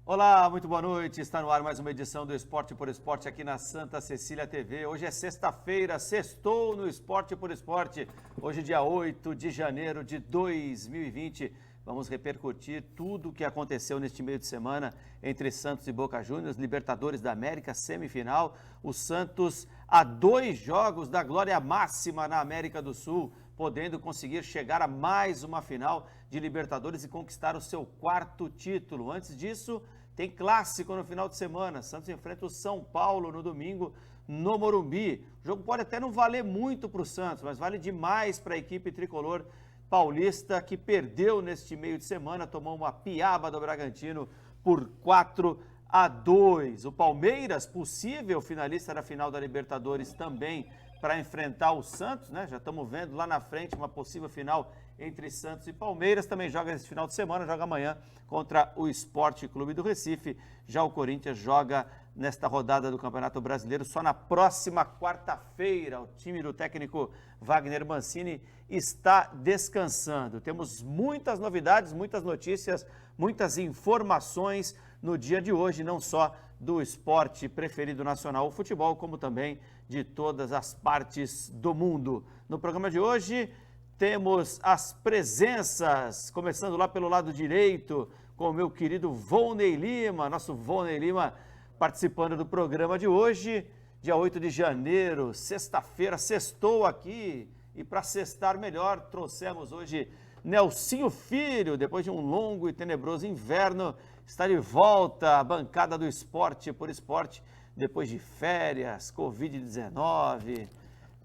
Olá, muito boa noite. Está no ar mais uma edição do Esporte por Esporte aqui na Santa Cecília TV. Hoje é sexta-feira, sextou no Esporte por Esporte. Hoje, dia 8 de janeiro de 2020. Vamos repercutir tudo o que aconteceu neste meio de semana entre Santos e Boca Juniors, Libertadores da América, semifinal. O Santos a 2 jogos da glória máxima na América do Sul, podendo conseguir chegar a mais uma final de Libertadores e conquistar o seu 4º título. Antes disso, tem clássico no final de semana. Santos enfrenta o São Paulo no domingo no Morumbi. O jogo pode até não valer muito para o Santos, mas vale demais para a equipe tricolor paulista, que perdeu neste meio de semana, tomou uma piaba do Bragantino por 4-2. O Palmeiras, possível finalista da final da Libertadores, também para enfrentar o Santos, né? Já estamos vendo lá na frente uma possível final entre Santos e Palmeiras. Também joga esse final de semana, joga amanhã contra o Sport Clube do Recife. Já o Corinthians joga nesta rodada do Campeonato Brasileiro só na próxima quarta-feira. O time do técnico Wagner Mancini está descansando. Temos muitas novidades, muitas notícias, muitas informações no dia de hoje, não só do esporte preferido nacional, o futebol, como também de todas as partes do mundo. No programa de hoje, temos as presenças, começando lá pelo lado direito, com o meu querido Volney Lima, nosso Volney Lima participando do programa de hoje, dia 8 de janeiro, sexta-feira, sextou aqui, e para sextar melhor, trouxemos hoje Nelsinho Filho, depois de um longo e tenebroso inverno, está de volta à bancada do Esporte por Esporte, depois de férias, Covid-19,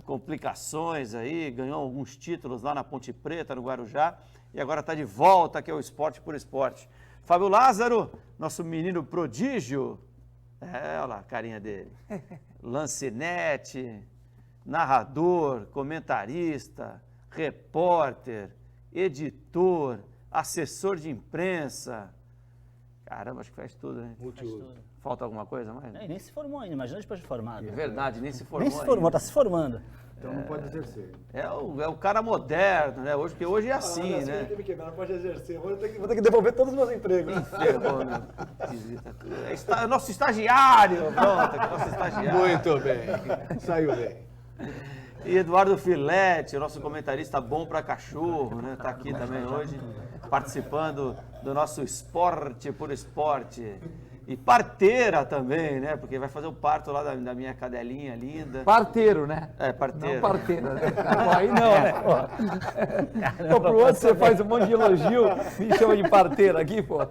complicações aí, ganhou alguns títulos lá na Ponte Preta, no Guarujá, e agora está de volta aqui ao Esporte por Esporte. Fábio Lázaro, nosso menino prodígio, olha lá a carinha dele, lancinete, narrador, comentarista, repórter, editor, assessor de imprensa. Caramba, acho que faz tudo, né? Faz tudo. Falta alguma coisa mais? Nem se formou ainda, imagina depois de formado. É verdade, nem se formou. Nem se formou, está se formando. Então não pode exercer. É o cara moderno, né? Porque hoje é assim, né? Me quebrar, não pode exercer. Vou ter que devolver todos os meus empregos. Ferrou, né? É nosso estagiário, pronto, nosso estagiário. Muito bem, saiu bem. E Eduardo Filete, nosso comentarista bom para cachorro, né? Tá aqui também hoje, participando do nosso Esporte por Esporte. E parteira também, né? Porque vai fazer o parto lá da minha cadelinha linda. Parteiro, né? É, parteiro. Não parteira, né? Aí não, né? Pô, pro outro você faz um monte de elogio, me chama de parteira aqui, pô.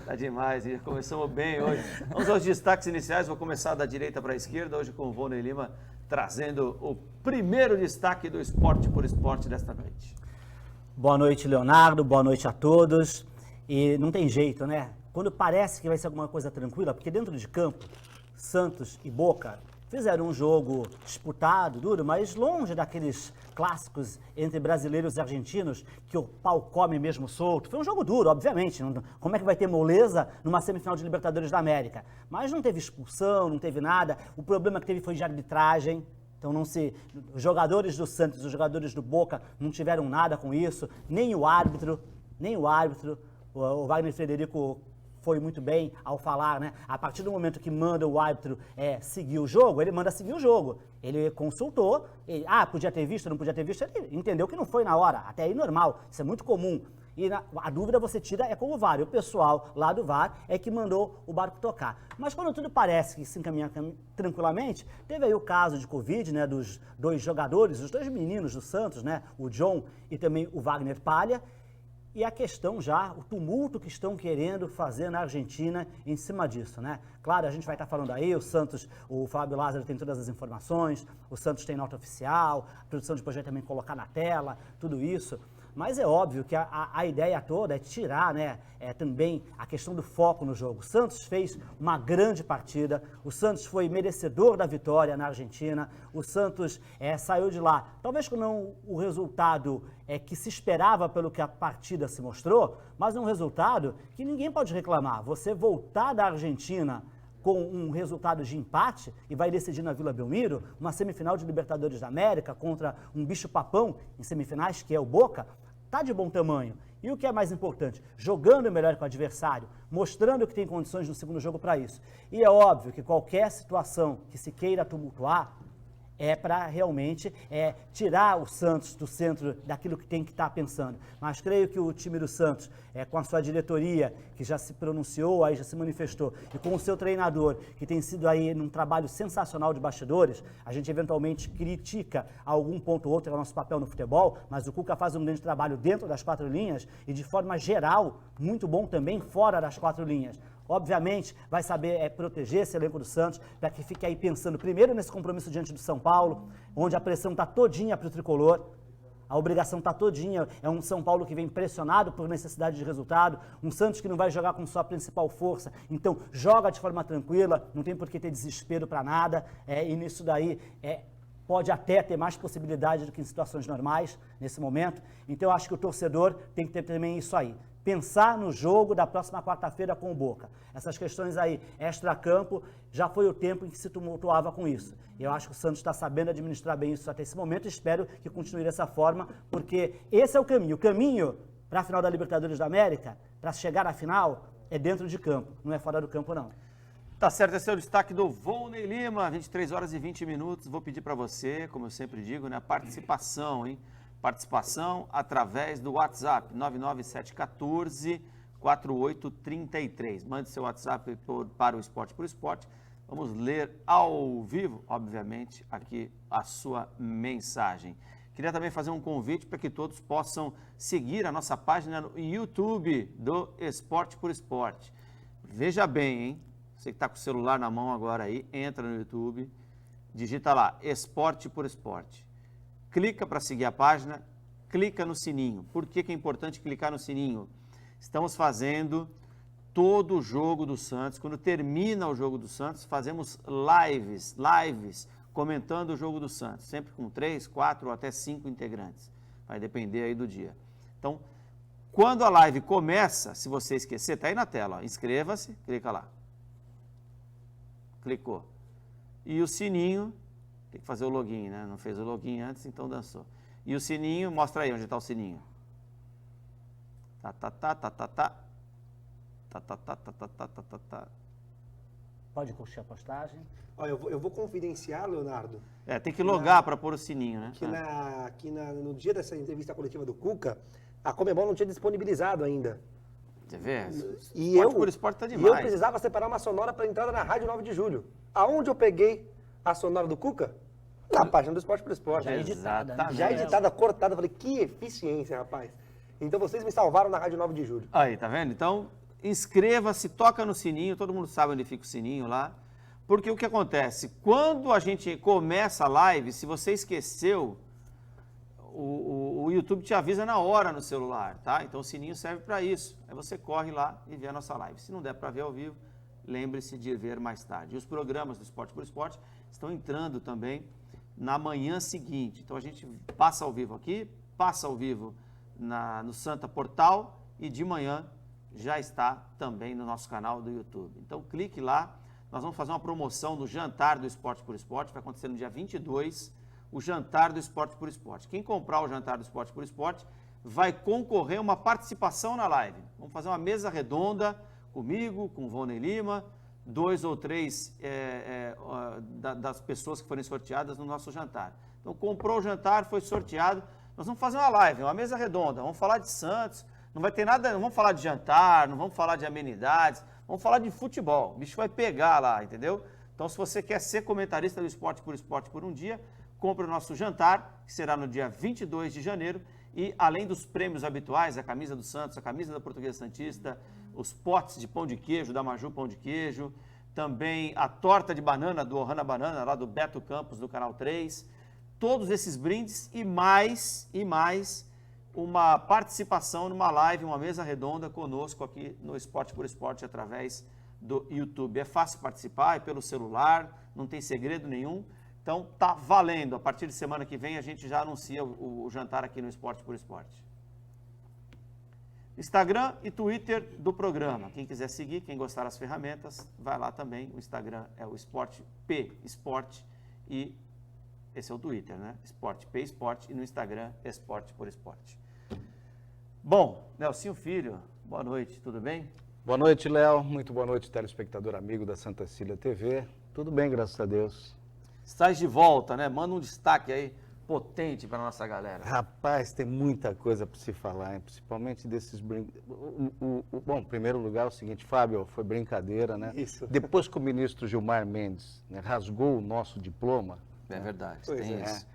Tá demais, e começamos bem hoje. Vamos aos destaques iniciais, vou começar da direita para a esquerda, hoje com o Volney Lima trazendo o primeiro destaque do Esporte por Esporte desta noite. Boa noite, Leonardo, boa noite a todos. E não tem jeito, né? Quando parece que vai ser alguma coisa tranquila, porque dentro de campo, Santos e Boca fizeram um jogo disputado, duro, mas longe daqueles clássicos entre brasileiros e argentinos, que o pau come mesmo solto. Foi um jogo duro, obviamente. Como é que vai ter moleza numa semifinal de Libertadores da América? Mas não teve expulsão, não teve nada. O problema que teve foi de arbitragem. Então os jogadores do Santos, os jogadores do Boca não tiveram nada com isso, nem o árbitro. O Wagner Frederico foi muito bem ao falar, né? A partir do momento que manda o árbitro seguir o jogo, ele manda seguir o jogo. Ele consultou, podia ter visto, não podia ter visto, ele entendeu que não foi na hora, até aí normal, isso é muito comum. E a dúvida você tira com o VAR, e o pessoal lá do VAR é que mandou o barco tocar. Mas quando tudo parece que se encaminha tranquilamente, teve aí o caso de Covid, né, dos 2 jogadores, os 2 meninos do Santos, né, o John e também o Wagner Palha, e a questão já, o tumulto que estão querendo fazer na Argentina em cima disso, né? Claro, a gente vai estar falando aí, o Santos, o Fábio Lázaro tem todas as informações, o Santos tem nota oficial, a produção depois vai também colocar na tela, tudo isso. Mas é óbvio que a ideia toda é tirar, né, também a questão do foco no jogo. O Santos fez uma grande partida, o Santos foi merecedor da vitória na Argentina, o Santos saiu de lá, talvez com não o resultado que se esperava pelo que a partida se mostrou, mas um resultado que ninguém pode reclamar. Você voltar da Argentina com um resultado de empate e vai decidir na Vila Belmiro, uma semifinal de Libertadores da América contra um bicho-papão em semifinais, que é o Boca, tá de bom tamanho. E o que é mais importante? Jogando melhor com o adversário, mostrando que tem condições no segundo jogo para isso. E é óbvio que qualquer situação que se queira tumultuar é para realmente tirar o Santos do centro daquilo que tem que estar pensando. Mas creio que o time do Santos, com a sua diretoria, que já se pronunciou, aí já se manifestou, e com o seu treinador, que tem sido aí num trabalho sensacional de bastidores, a gente eventualmente critica algum ponto ou outro, é o nosso papel no futebol, mas o Cuca faz um grande trabalho dentro das 4 linhas e de forma geral, muito bom também fora das 4 linhas. Obviamente, vai saber proteger esse elenco do Santos para que fique aí pensando primeiro nesse compromisso diante do São Paulo, onde a pressão está todinha para o tricolor, a obrigação está todinha, é um São Paulo que vem pressionado por necessidade de resultado, um Santos que não vai jogar com sua principal força, então joga de forma tranquila, não tem por que ter desespero para nada, e nisso daí pode até ter mais possibilidade do que em situações normais nesse momento, então eu acho que o torcedor tem que ter também isso aí. Pensar no jogo da próxima quarta-feira com o Boca. Essas questões aí, extra-campo, já foi o tempo em que se tumultuava com isso. Eu acho que o Santos está sabendo administrar bem isso até esse momento e espero que continue dessa forma, porque esse é o caminho. O caminho para a final da Libertadores da América, para chegar à final, é dentro de campo, não é fora do campo, não. Tá certo, esse é o destaque do Volney Lima, 23 horas e 20 minutos. Vou pedir para você, como eu sempre digo, né, a participação, hein? Participação através do WhatsApp 99714-4833. Mande seu WhatsApp para o Esporte por Esporte. Vamos ler ao vivo, obviamente, aqui a sua mensagem. Queria também fazer um convite para que todos possam seguir a nossa página no YouTube do Esporte por Esporte. Veja bem, hein? Você que está com o celular na mão agora aí, entra no YouTube, digita lá, Esporte por Esporte. Clica para seguir a página, clica no sininho. Por que é importante clicar no sininho? Estamos fazendo todo o jogo do Santos. Quando termina o jogo do Santos, fazemos lives comentando o jogo do Santos. Sempre com 3, 4 ou até 5 integrantes. Vai depender aí do dia. Então, quando a live começa, se você esquecer, está aí na tela, ó, inscreva-se, clica lá. Clicou. E o sininho... Tem que fazer o login, né? Não fez o login antes, então dançou. E o sininho, mostra aí onde está o sininho. Pode curtir a postagem. Olha, eu vou confidenciar, Leonardo. Tem que logar para pôr o sininho, né? No dia dessa entrevista coletiva do Cuca, a Conmebol não tinha disponibilizado ainda. Você vê? E Esporte por Esporte tá demais. E eu precisava separar uma sonora para entrada na Rádio 9 de Julho. Aonde eu peguei a sonora do Cuca? Na página do Esporte por Esporte. Já editada, né? Já editada, cortada. Falei, que eficiência, rapaz. Então vocês me salvaram na Rádio 9 de Julho. Aí, tá vendo? Então, inscreva-se, toca no sininho, todo mundo sabe onde fica o sininho lá. Porque o que acontece? Quando a gente começa a live, se você esqueceu, o YouTube te avisa na hora no celular, tá? Então o sininho serve para isso. Aí você corre lá e vê a nossa live. Se não der para ver ao vivo, lembre-se de ver mais tarde. E os programas do Esporte por Esporte estão entrando também na manhã seguinte. Então a gente passa ao vivo aqui, passa ao vivo no Santa Portal e de manhã já está também no nosso canal do YouTube. Então clique lá, nós vamos fazer uma promoção do jantar do Esporte por Esporte, vai acontecer no dia 22, o jantar do Esporte por Esporte. Quem comprar o jantar do Esporte por Esporte vai concorrer a uma participação na live. Vamos fazer uma mesa redonda comigo, com o Volney Lima, 2 ou 3 das pessoas que forem sorteadas no nosso jantar. Então, comprou o jantar, foi sorteado, nós vamos fazer uma live, uma mesa redonda, vamos falar de Santos, não vai ter nada, não vamos falar de jantar, não vamos falar de amenidades, vamos falar de futebol, o bicho vai pegar lá, entendeu? Então, se você quer ser comentarista do Esporte por um dia, compre o nosso jantar, que será no dia 22 de janeiro, e além dos prêmios habituais, a camisa do Santos, a camisa da Portuguesa Santista, os potes de pão de queijo, da Maju Pão de Queijo, também a torta de banana do Ohana Banana, lá do Beto Campos, do Canal 3, todos esses brindes e mais uma participação numa live, uma mesa redonda conosco aqui no Esporte por Esporte através do YouTube. É fácil participar, é pelo celular, não tem segredo nenhum. Então tá valendo. A partir de semana que vem a gente já anuncia o jantar aqui no Esporte por Esporte. Instagram e Twitter do programa. Quem quiser seguir, quem gostar das ferramentas, vai lá também. O Instagram é o Esporte P Esporte e esse é o Twitter, né? Esporte P Esporte e no Instagram Esporte por Esporte. Bom, Nelsinho Filho, boa noite, tudo bem? Boa noite, Léo. Muito boa noite, telespectador amigo da Santa Cecília TV. Tudo bem, graças a Deus. Estás de volta, né? Manda um destaque aí potente para nossa galera. Rapaz, tem muita coisa para se falar, hein? Principalmente desses Bom, em primeiro lugar, é o seguinte, Fábio, foi brincadeira, né? Isso. Depois que o ministro Gilmar Mendes, né, rasgou o nosso diploma, É verdade, Pois tem é. isso.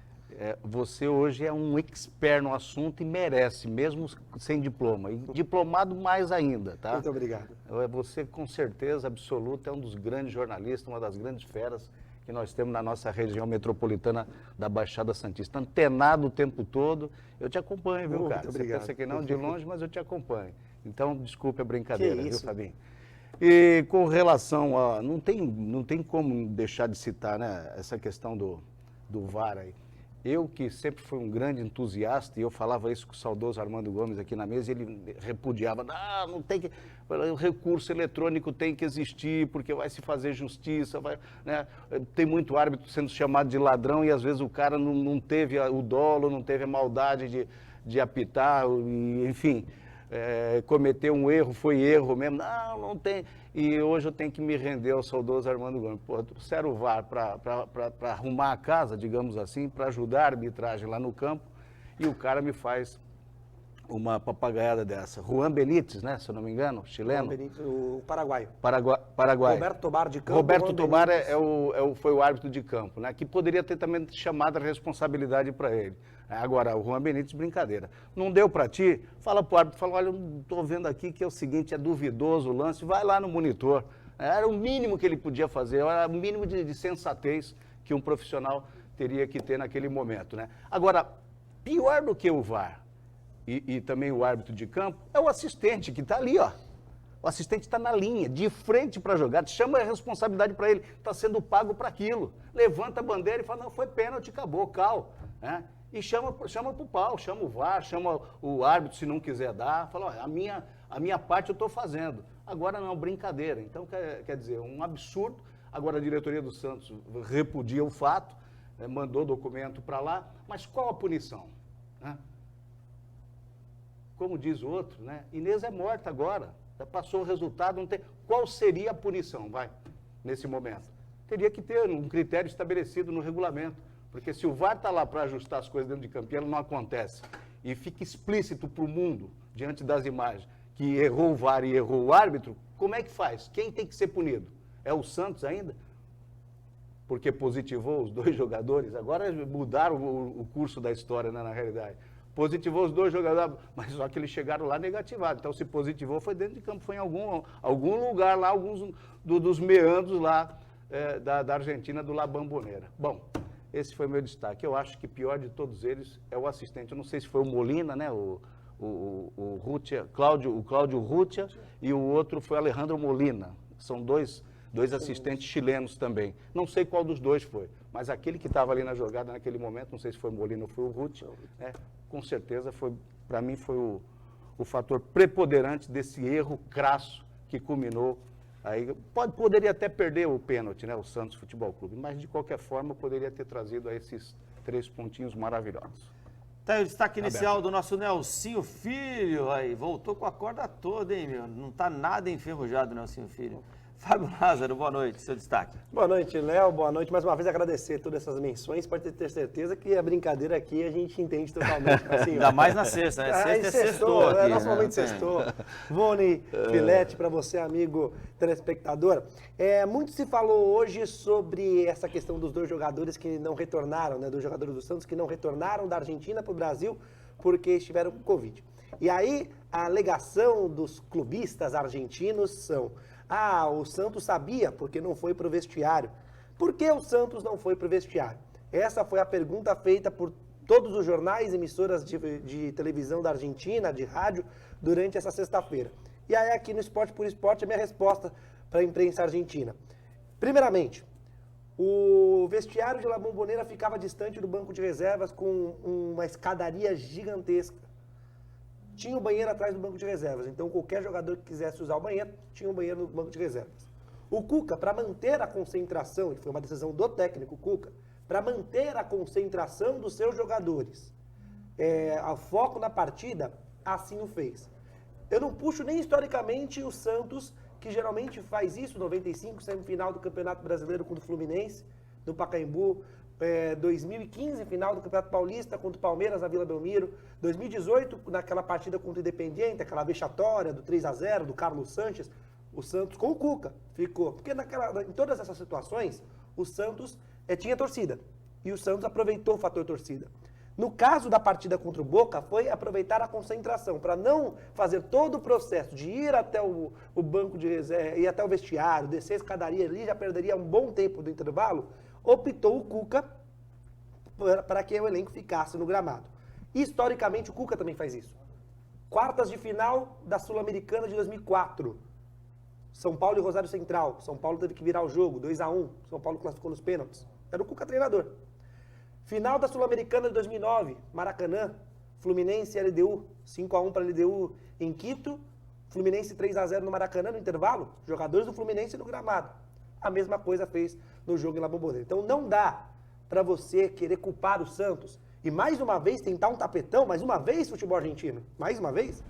você hoje é um expert no assunto e merece, mesmo sem diploma. E diplomado mais ainda, tá? Muito obrigado. Você, com certeza absoluta, é um dos grandes jornalistas, uma das grandes feras que nós temos na nossa região metropolitana da Baixada Santista. Antenado o tempo todo. Eu te acompanho, viu, Muito cara? obrigado. Você pensa que não de longe, mas eu te acompanho. Então, desculpe a brincadeira, Que viu, isso? Fabinho? E com relação a... Não tem como deixar de citar, né, essa questão do VAR aí. Eu, que sempre fui um grande entusiasta, e eu falava isso com o saudoso Armando Gomes aqui na mesa, e ele repudiava, não tem que... O recurso eletrônico tem que existir, porque vai se fazer justiça, né? Tem muito árbitro sendo chamado de ladrão, e às vezes o cara não teve o dolo, não teve a maldade de apitar, e, enfim... cometeu um erro, foi erro mesmo. Não tem. E hoje eu tenho que me render ao saudoso Armando Gomes. Pô, trouxeram o VAR para arrumar a casa, digamos assim, para ajudar a arbitragem lá no campo, e o cara me faz uma papagaiada dessa. Juan Benítez, né, se eu não me engano, chileno. O paraguaio. Paraguai. Roberto Tobar de campo. Roberto Juan Tobar Benítez. foi o árbitro de campo, né? Que poderia ter também chamado a responsabilidade para ele. Agora, o Juan Benítez, brincadeira. Não deu para ti? Fala pro árbitro, fala, olha, eu estou vendo aqui que é o seguinte, é duvidoso o lance, vai lá no monitor. Era o mínimo que ele podia fazer, era o mínimo de sensatez que um profissional teria que ter naquele momento, né? Agora, pior do que o VAR e também o árbitro de campo, é o assistente que está ali, ó. O assistente está na linha, de frente para a jogada, chama a responsabilidade para ele, está sendo pago para aquilo. Levanta a bandeira e fala, não, foi pênalti, acabou, cal. Né? E chama para o pau, chama o VAR, chama o árbitro se não quiser dar, fala, ó, a minha parte eu estou fazendo. Agora não, brincadeira. Então, quer dizer, um absurdo. Agora a diretoria do Santos repudia o fato, né, mandou documento para lá, mas qual a punição? Né? Como diz o outro, né? Inês é morta agora. Já passou o resultado, não tem. Qual seria a punição, nesse momento? Teria que ter um critério estabelecido no regulamento. Porque se o VAR está lá para ajustar as coisas dentro de campo e ela não acontece, e fica explícito para o mundo, diante das imagens, que errou o VAR e errou o árbitro, como é que faz? Quem tem que ser punido? É o Santos ainda? Porque positivou os 2 jogadores? Agora mudaram o curso da história, né, na realidade. Positivou os 2 jogadores, mas só que eles chegaram lá negativados. Então, se positivou, foi dentro de campo, foi em algum lugar lá, alguns dos meandros lá da Argentina, do La Bombonera. Bom, esse foi o meu destaque. Eu acho que pior de todos eles é o assistente. Eu não sei se foi o Molina, né, o Rutia, o Cláudio Rutia, e o outro foi o Alejandro Molina. São dois assistentes chilenos também. Não sei qual dos 2 foi, mas aquele que estava ali na jogada naquele momento, não sei se foi o Molina ou foi o Rutia, né, com certeza para mim foi o fator preponderante desse erro crasso que culminou. Aí poderia até perder o pênalti, né, o Santos Futebol Clube, mas de qualquer forma poderia ter trazido a esses 3 pontinhos maravilhosos. Tá aí o destaque inicial do nosso Nelsinho Filho, aí, voltou com a corda toda, hein, meu? Não tá nada enferrujado, Nelsinho Filho. Fábio Lázaro, boa noite, seu destaque. Boa noite, Léo. Boa noite. Mais uma vez agradecer todas essas menções. Pode ter certeza que a brincadeira aqui a gente entende totalmente. Assim, Ainda mais na sexta, né? Sexta é sextou aqui. Nosso momento sextou. Vone Filete, para você, amigo telespectador. Muito se falou hoje sobre essa questão dos 2 jogadores que não retornaram, né? 2 jogadores do Santos que não retornaram da Argentina para o Brasil porque estiveram com Covid. E aí, a alegação dos clubistas argentinos são... o Santos sabia porque não foi para o vestiário. Por que o Santos não foi para o vestiário? Essa foi a pergunta feita por todos os jornais, emissoras de televisão da Argentina, de rádio, durante essa sexta-feira. E aí aqui no Esporte por Esporte a minha resposta para a imprensa argentina. Primeiramente, o vestiário de La Bombonera ficava distante do banco de reservas com uma escadaria gigantesca. Tinha um banheiro atrás do banco de reservas, então qualquer jogador que quisesse usar o banheiro, tinha um banheiro no banco de reservas. O Cuca, para manter a concentração, e foi uma decisão do técnico Cuca, para manter a concentração dos seus jogadores, o foco na partida, assim o fez. Eu não puxo nem historicamente o Santos, que geralmente faz isso, 95, semifinal do Campeonato Brasileiro contra o Fluminense, no Pacaembu, 2015, final do Campeonato Paulista contra o Palmeiras na Vila Belmiro, 2018, naquela partida contra o Independiente, aquela vexatória do 3-0 do Carlos Sanches, o Santos com o Cuca ficou. Porque em todas essas situações, o Santos tinha torcida. E o Santos aproveitou o fator torcida. No caso da partida contra o Boca, foi aproveitar a concentração, para não fazer todo o processo de ir até o banco de reserva, ir até o vestiário, descer a escadaria ali, já perderia um bom tempo do intervalo, optou o Cuca para que o elenco ficasse no gramado. Historicamente, o Cuca também faz isso. Quartas de final da Sul-Americana de 2004. São Paulo e Rosário Central. São Paulo teve que virar o jogo, 2-1. São Paulo classificou nos pênaltis. Era o Cuca treinador. Final da Sul-Americana de 2009, Maracanã, Fluminense e LDU, 5-1 para a LDU em Quito, Fluminense 3-0 no Maracanã no intervalo, jogadores do Fluminense no gramado. A mesma coisa fez no jogo em La Bombonera. Então não dá para você querer culpar o Santos e mais uma vez tentar um tapetão, mais uma vez futebol argentino, mais uma vez,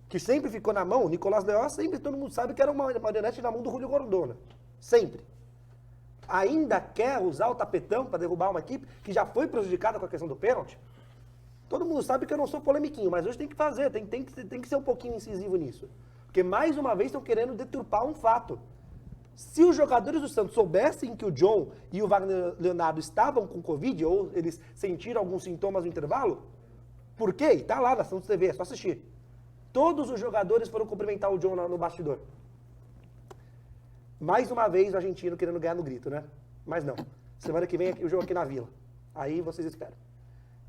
que sempre ficou na mão, o Nicolás Leó sempre todo mundo sabe que era uma marionete na mão do Julio Grondona, sempre. Ainda quer usar o tapetão para derrubar uma equipe que já foi prejudicada com a questão do pênalti? Todo mundo sabe que eu não sou polemiquinho, mas hoje tem que fazer, tem que ser um pouquinho incisivo nisso. Porque mais uma vez estão querendo deturpar um fato. Se os jogadores do Santos soubessem que o John e o Wagner Leonardo estavam com Covid, ou eles sentiram alguns sintomas no intervalo, por quê? Está lá na Santos TV, é só assistir. Todos os jogadores foram cumprimentar o John no bastidor. Mais uma vez o argentino querendo ganhar no grito, né? Mas não. Semana que vem o jogo aqui na Vila. Aí vocês esperam.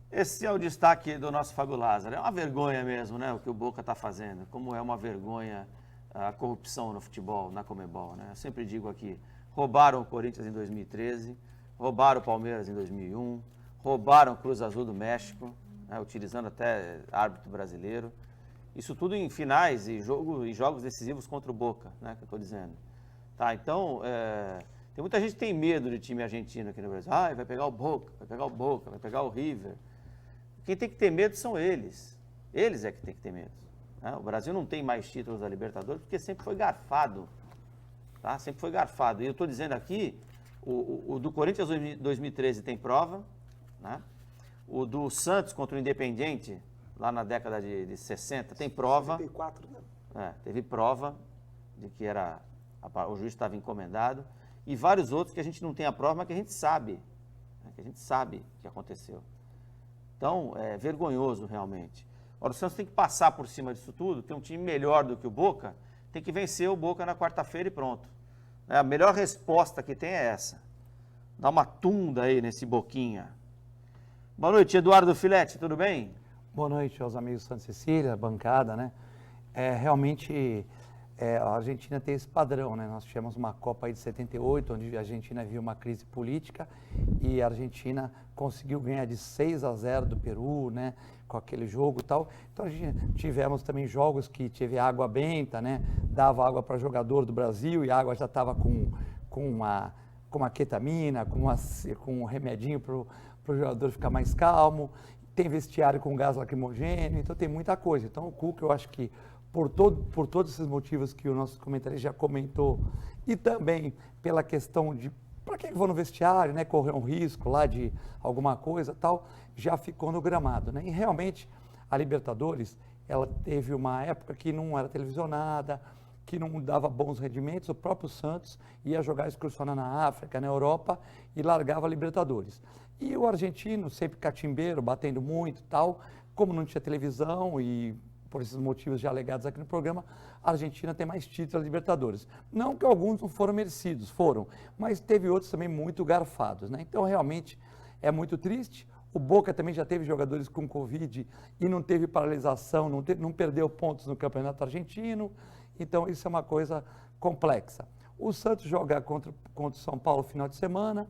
Esse é o destaque do nosso Fábio Lázaro. É uma vergonha mesmo, né? O que o Boca está fazendo. Como é uma vergonha a corrupção no futebol, na Conmebol, né? Eu sempre digo aqui, roubaram o Corinthians em 2013, roubaram o Palmeiras em 2001, roubaram o Cruz Azul do México, né? Utilizando até árbitro brasileiro. Isso tudo em finais e jogos decisivos contra o Boca, né? Que eu estou dizendo. Tá, então, tem muita gente que tem medo de time argentino aqui no Brasil. Ah, vai pegar o Boca, vai pegar o Boca, vai pegar o River. Quem tem que ter medo são eles. Eles é que tem que ter medo. Né? O Brasil não tem mais títulos da Libertadores porque sempre foi garfado. Tá? Sempre foi garfado. E eu estou dizendo aqui, o do Corinthians 2013 tem prova. Né? O do Santos contra o Independiente, lá na década de 60, tem prova. 64, né? Teve prova de que o juiz estava encomendado, e vários outros que a gente não tem a prova, mas que a gente sabe, né, que a gente sabe que aconteceu. Então, é vergonhoso realmente. Agora, o Santos tem que passar por cima disso tudo, tem um time melhor do que o Boca, tem que vencer o Boca na quarta-feira e pronto. A melhor resposta que tem é essa. Dá uma tunda aí nesse Boquinha. Boa noite, Eduardo Filete, tudo bem? Boa noite aos amigos de Santa Cecília, bancada, né? Realmente... a Argentina tem esse padrão, né? Nós tivemos uma Copa aí de 78, onde a Argentina viu uma crise política e a Argentina conseguiu ganhar de 6-0 do Peru, né? Com aquele jogo e tal. Então, tivemos também jogos que teve água benta, né? Dava água para jogador do Brasil e a água já estava com uma ketamina, com um remedinho para o jogador ficar mais calmo. Tem vestiário com gás lacrimogêneo, então tem muita coisa. Então, o Cuca, eu acho que por todos esses motivos que o nosso comentarista já comentou, e também pela questão de para que vou no vestiário, né, correr um risco lá de alguma coisa tal, já ficou no gramado, né? E realmente a Libertadores, ela teve uma época que não era televisionada, que não dava bons rendimentos, o próprio Santos ia jogar excursional na África, na Europa e largava a Libertadores. E o argentino, sempre catimbeiro, batendo muito tal, como não tinha televisão e por esses motivos já alegados aqui no programa, a Argentina tem mais títulos da Libertadores. Não que alguns não foram merecidos, foram, mas teve outros também muito garfados, né? Então, realmente, é muito triste. O Boca também já teve jogadores com Covid e não teve paralisação, não perdeu pontos no Campeonato Argentino. Então, isso é uma coisa complexa. O Santos joga contra o São Paulo no final de semana.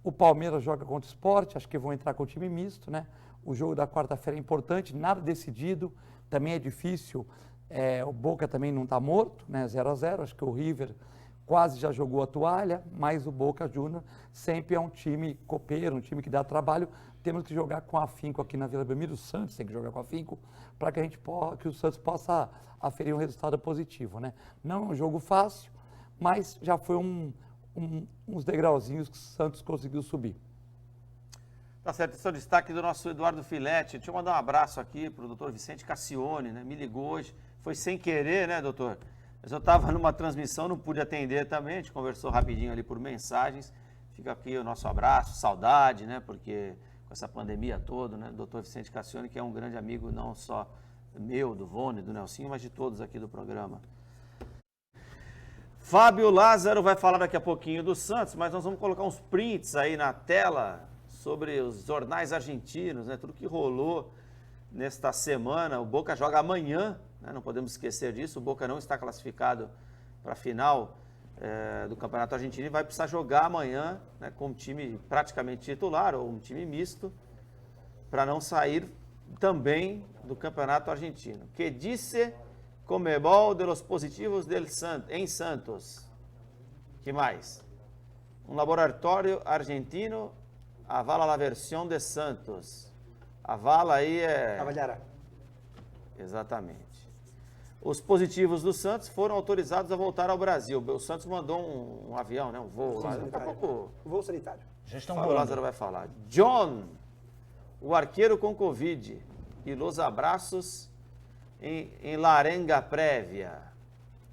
O Palmeiras joga contra o Sport, acho que vão entrar com o time misto, né? O jogo da quarta-feira é importante, nada decidido. Também é difícil, o Boca também não está morto, né, 0-0, acho que o River quase já jogou a toalha, mas o Boca Juniors sempre é um time copeiro, um time que dá trabalho. Temos que jogar com afinco aqui na Vila Belmiro, o Santos tem que jogar com afinco, para que que o Santos possa aferir um resultado positivo, né? Não é um jogo fácil, mas já foi uns degrauzinhos que o Santos conseguiu subir. Tá certo, esse é o destaque do nosso Eduardo Filete. Deixa eu mandar um abraço aqui para o doutor Vicente Cassione, né? Me ligou hoje, foi sem querer, né, doutor? Mas eu estava numa transmissão, não pude atender também, a gente conversou rapidinho ali por mensagens. Fica aqui o nosso abraço, saudade, né? Porque com essa pandemia toda, né? Doutor Vicente Cassione, que é um grande amigo não só meu, do Vone, do Nelsinho, mas de todos aqui do programa. Fábio Lázaro vai falar daqui a pouquinho do Santos, mas nós vamos colocar uns prints aí na tela sobre os jornais argentinos, né? Tudo que rolou nesta semana. O Boca joga amanhã, né? Não podemos esquecer disso. O Boca não está classificado para a final do Campeonato Argentino e vai precisar jogar amanhã, né, com um time praticamente titular ou um time misto, para não sair também do Campeonato Argentino. Que disse Conmebol de los positivos em Santos? Que mais? Um laboratório argentino avala a versão de Santos. Avala aí Avaliará. Exatamente. Os positivos do Santos foram autorizados a voltar ao Brasil. O Santos mandou um avião, né? Um voo lá. Daqui a pouco Voo sanitário. Já estão o voando. Lázaro vai falar. John, o arqueiro com Covid. E los abraços em Larenga Prévia.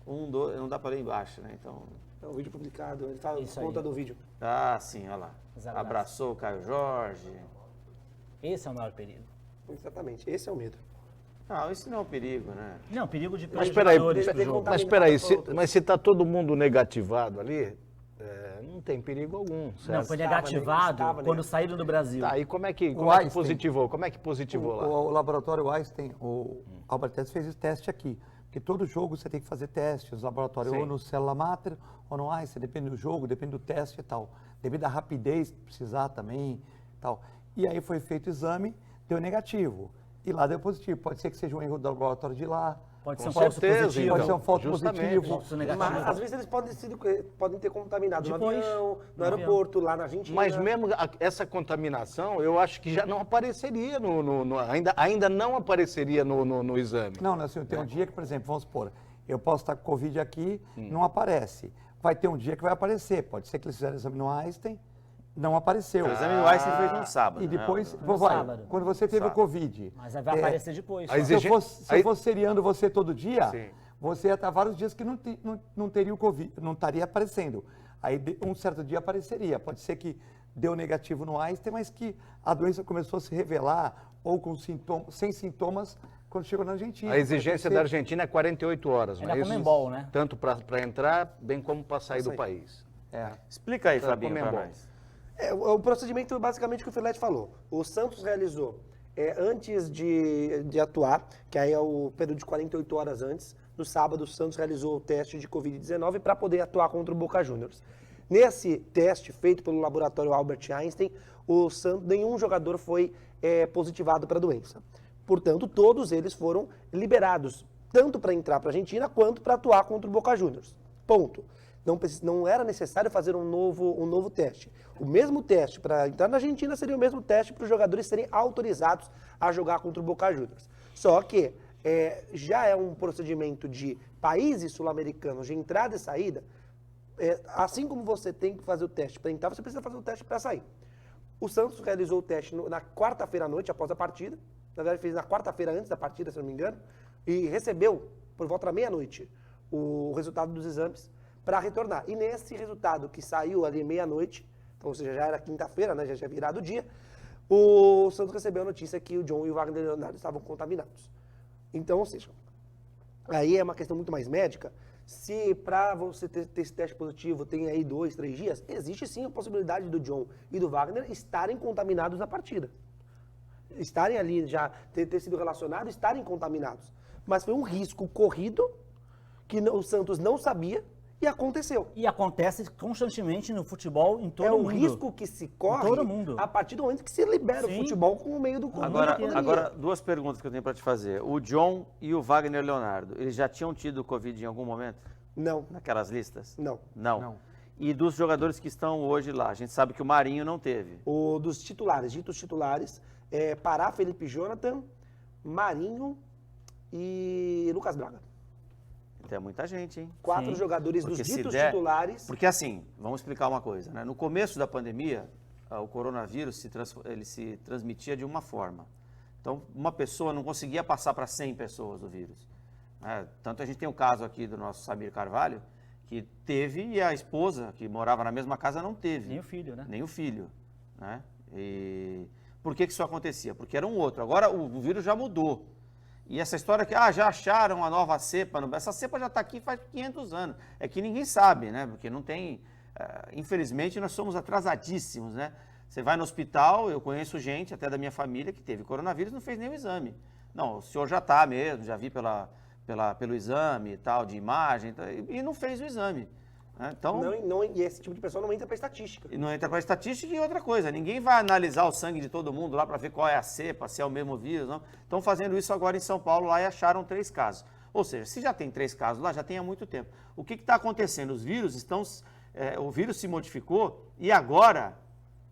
Não dá para ler embaixo, né? Então. É um vídeo publicado, ele fala Isso conta aí. do vídeo. Ah, sim, olha lá. Os abraços. Abraçou o Caio Jorge. Esse é o maior perigo. Exatamente, esse é o medo. Não, isso não é um perigo, né? Não, perigo de Mas espera aí, jogadores pro jogo. mas espera aí, mas se está todo mundo negativado ali, não tem perigo algum, certo? Não, foi negativado Estava quando saíram do Brasil. Tá, e como é que Einstein. positivou? Como é que positivou lá? O laboratório Einstein, o Albert Einstein fez esse teste aqui. Porque todo jogo você tem que fazer testes, os laboratórios Sim. ou no Célula Mater ou no Einstein, depende do jogo, depende do teste e tal. Depende da rapidez que precisar também e tal. E aí foi feito o exame, deu negativo. E lá deu positivo. Pode ser que seja um erro do laboratório de lá. Pode ser Com um falso certeza, positivo. Pode ser um falso justamente. positivo. Falso negativo. Mas às vezes eles podem ter contaminado Depois, no avião, no no aeroporto, lá na Argentina. Mas mesmo essa contaminação, eu acho que já não apareceria ainda não apareceria no exame. Não, assim, tem um dia que, por exemplo, vamos supor, eu posso estar com Covid aqui, não aparece. Vai ter um dia que vai aparecer. Pode ser que eles fizeram o exame no Einstein, não apareceu. O exame do Einstein foi no sábado. E depois, né? sábado. quando você teve o Covid, Mas aí vai aparecer depois. a só. se eu fosse seriando você todo dia, Sim. você ia estar vários dias que não teria o Covid, não estaria aparecendo. Aí um certo dia apareceria. Pode ser que deu negativo no Einstein, mas que a doença começou a se revelar ou com sem sintomas quando chegou na Argentina. A exigência Pode da ser- Argentina é 48 horas, É não da é isso? Conmebol, né? Tanto para entrar, bem como para sair do sair. país. Explica aí, Tá, Fabinho, para Conmebol. nós. O procedimento basicamente que o Filete falou. O Santos realizou antes de atuar, que aí é o período de 48 horas antes, no sábado o Santos realizou o teste de Covid-19 para poder atuar contra o Boca Juniors. Nesse teste feito pelo laboratório Albert Einstein, o Santos, nenhum jogador foi positivado para a doença. Portanto, todos eles foram liberados, tanto para entrar para a Argentina quanto para atuar contra o Boca Juniors. Ponto. Não era necessário fazer um novo teste. O mesmo teste para entrar na Argentina seria o mesmo teste para os jogadores serem autorizados a jogar contra o Boca Juniors. Só que já é um procedimento de países sul-americanos de entrada e saída, assim como você tem que fazer o teste para entrar, você precisa fazer o teste para sair. O Santos realizou o teste na quarta-feira à noite, após a partida. Na verdade, fez na quarta-feira antes da partida, se não me engano, e recebeu, por volta da meia-noite, o resultado dos exames para retornar. E nesse resultado que saiu ali meia-noite, então, ou seja, já era quinta-feira, né, já tinha virado o dia, o Santos recebeu a notícia que o John e o Wagner Leonardo estavam contaminados. Então, ou seja, aí é uma questão muito mais médica. Se para você ter esse teste positivo tem aí 2, 3 dias, existe sim a possibilidade do John e do Wagner estarem contaminados na partida. Estarem ali já, ter sido relacionados, estarem contaminados. Mas foi um risco corrido que o Santos não sabia e aconteceu. E acontece constantemente no futebol em todo É mundo. um risco que se corre todo mundo. a partir do momento que se libera Sim. o futebol com o meio do Agora, duas perguntas que eu tenho para te fazer. O John e o Wagner Leonardo, eles já tinham tido Covid em algum momento? Não, naquelas listas? não. Não. E dos jogadores que estão hoje lá, a gente sabe que o Marinho não teve. O dos titulares, ditos titulares, Pará, Felipe Jonathan, Marinho e Lucas Braga. Então é muita gente, hein? 4 Sim. jogadores Porque dos se ditos der- titulares. Porque assim, vamos explicar uma coisa, né? No começo da pandemia, o coronavírus ele se transmitia de uma forma. Então, uma pessoa não conseguia passar para 100 pessoas o vírus. Tanto a gente tem o caso aqui do nosso Samir Carvalho, que teve e a esposa, que morava na mesma casa, não teve. Nem o filho, né? Nem o filho, né? E por que isso acontecia? Porque era um outro. Agora o vírus já mudou. E essa história que, já acharam a nova cepa, essa cepa já está aqui faz 500 anos. É que ninguém sabe, né? Porque não tem, infelizmente nós somos atrasadíssimos, né? Você vai no hospital, eu conheço gente, até da minha família, que teve coronavírus e não fez nenhum exame. Não, o senhor já está mesmo, já vi pelo exame e tal, de imagem, e não fez o exame. Né? Então, E esse tipo de pessoa não entra para estatística. e não entra para estatística e outra coisa, ninguém vai analisar o sangue de todo mundo lá para ver qual é a cepa, se é o mesmo vírus, não. Estão fazendo isso agora em São Paulo lá e acharam 3 casos. Ou seja, se já tem 3 casos lá, já tem há muito tempo. O que está acontecendo? Os vírus o vírus se modificou e agora,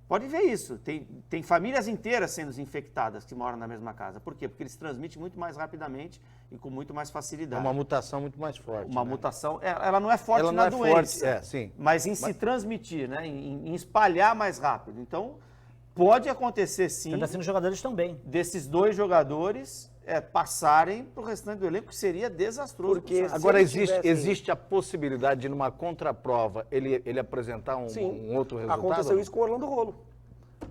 pode ver isso, tem famílias inteiras sendo infectadas que moram na mesma casa. Por quê? Porque eles transmitem muito mais rapidamente e com muito mais É facilidade. uma mutação muito mais forte. Uma né? mutação, ela não é forte Ela não na é doença, forte, sim. mas em se transmitir, né? Em espalhar mais rápido. Então, pode acontecer sim Tanto assim, os jogadores também. desses 2 jogadores passarem para o restante do elenco, que seria desastroso. Porque pro Santos. Agora, Se ele tivesse- existe a possibilidade de, numa contraprova, ele apresentar um outro resultado? Aconteceu isso com o Orlando Rolo.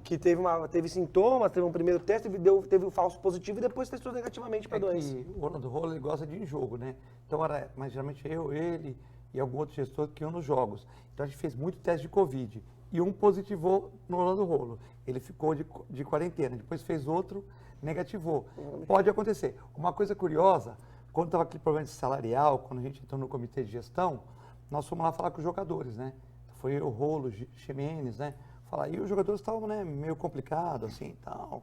Que teve sintomas, teve um primeiro teste, teve um falso positivo e depois testou negativamente para a doença. O Orlando Rolo ele gosta de ir em jogo, né? Então, mas geralmente ele e algum outro gestor que iam nos jogos. Então, a gente fez muito teste de Covid. E um positivou no Orlando Rolo. Ele ficou de quarentena. Depois fez outro, negativou. Pode acontecer. Uma coisa curiosa, quando estava aquele problema salarial, quando a gente entrou no comitê de gestão, nós fomos lá falar com os jogadores, né? Foi o Rolo, Ximenes, né? E os jogadores estavam, né, meio complicados, assim, e tal.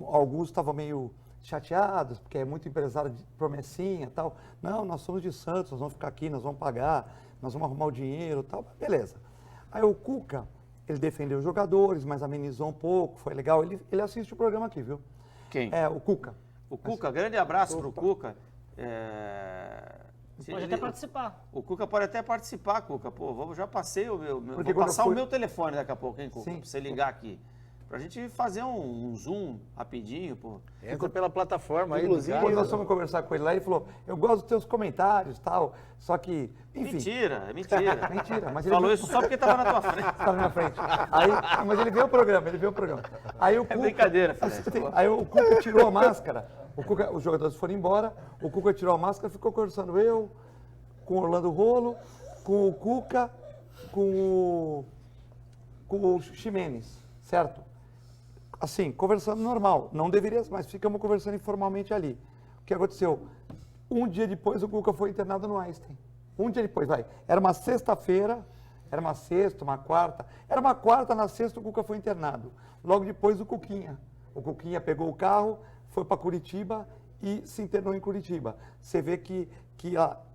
Alguns estavam meio chateados, porque é muito empresário de promessinha e tal. Não, nós somos de Santos, nós vamos ficar aqui, nós vamos pagar, nós vamos arrumar o dinheiro e tal. Beleza. Aí o Cuca, ele defendeu os jogadores, mas amenizou um pouco, foi legal. Ele assiste o programa aqui, viu? Quem? O Cuca. O Cuca, grande abraço para o Cuca. Pode até participar. O Cuca pode até participar, Cuca. Pô, já passei vou Porque passar quando o meu telefone daqui a pouco, hein, Cuca? Sim. Pra você ligar aqui. Pra gente fazer um zoom rapidinho, pô. Entra pela plataforma aí. Inclusive, Quando nós fomos conversar com ele lá, ele falou, eu gosto dos teus comentários e tal, só que, enfim. Mentira, é mentira. Mentira, mas ele Falou viu- isso só porque estava na tua frente. Estava na minha frente. Mas ele viu o programa, Aí o Cuca, brincadeira, Fred. Aí o Cuca tirou a máscara, os jogadores foram embora, o Cuca tirou a máscara, ficou conversando com o Orlando Rolo, com o Cuca, com o Ximenes, certo? Assim, conversando normal, não deveria, mas ficamos conversando informalmente ali. O que aconteceu? Um dia depois o Cuca foi internado no Einstein. Um dia depois, Era uma sexta-feira, era uma sexta, uma quarta. Era uma quarta, na sexta o Cuca foi internado. Logo depois o Cuquinha. O Cuquinha pegou o carro, foi para Curitiba e se internou em Curitiba. Você vê que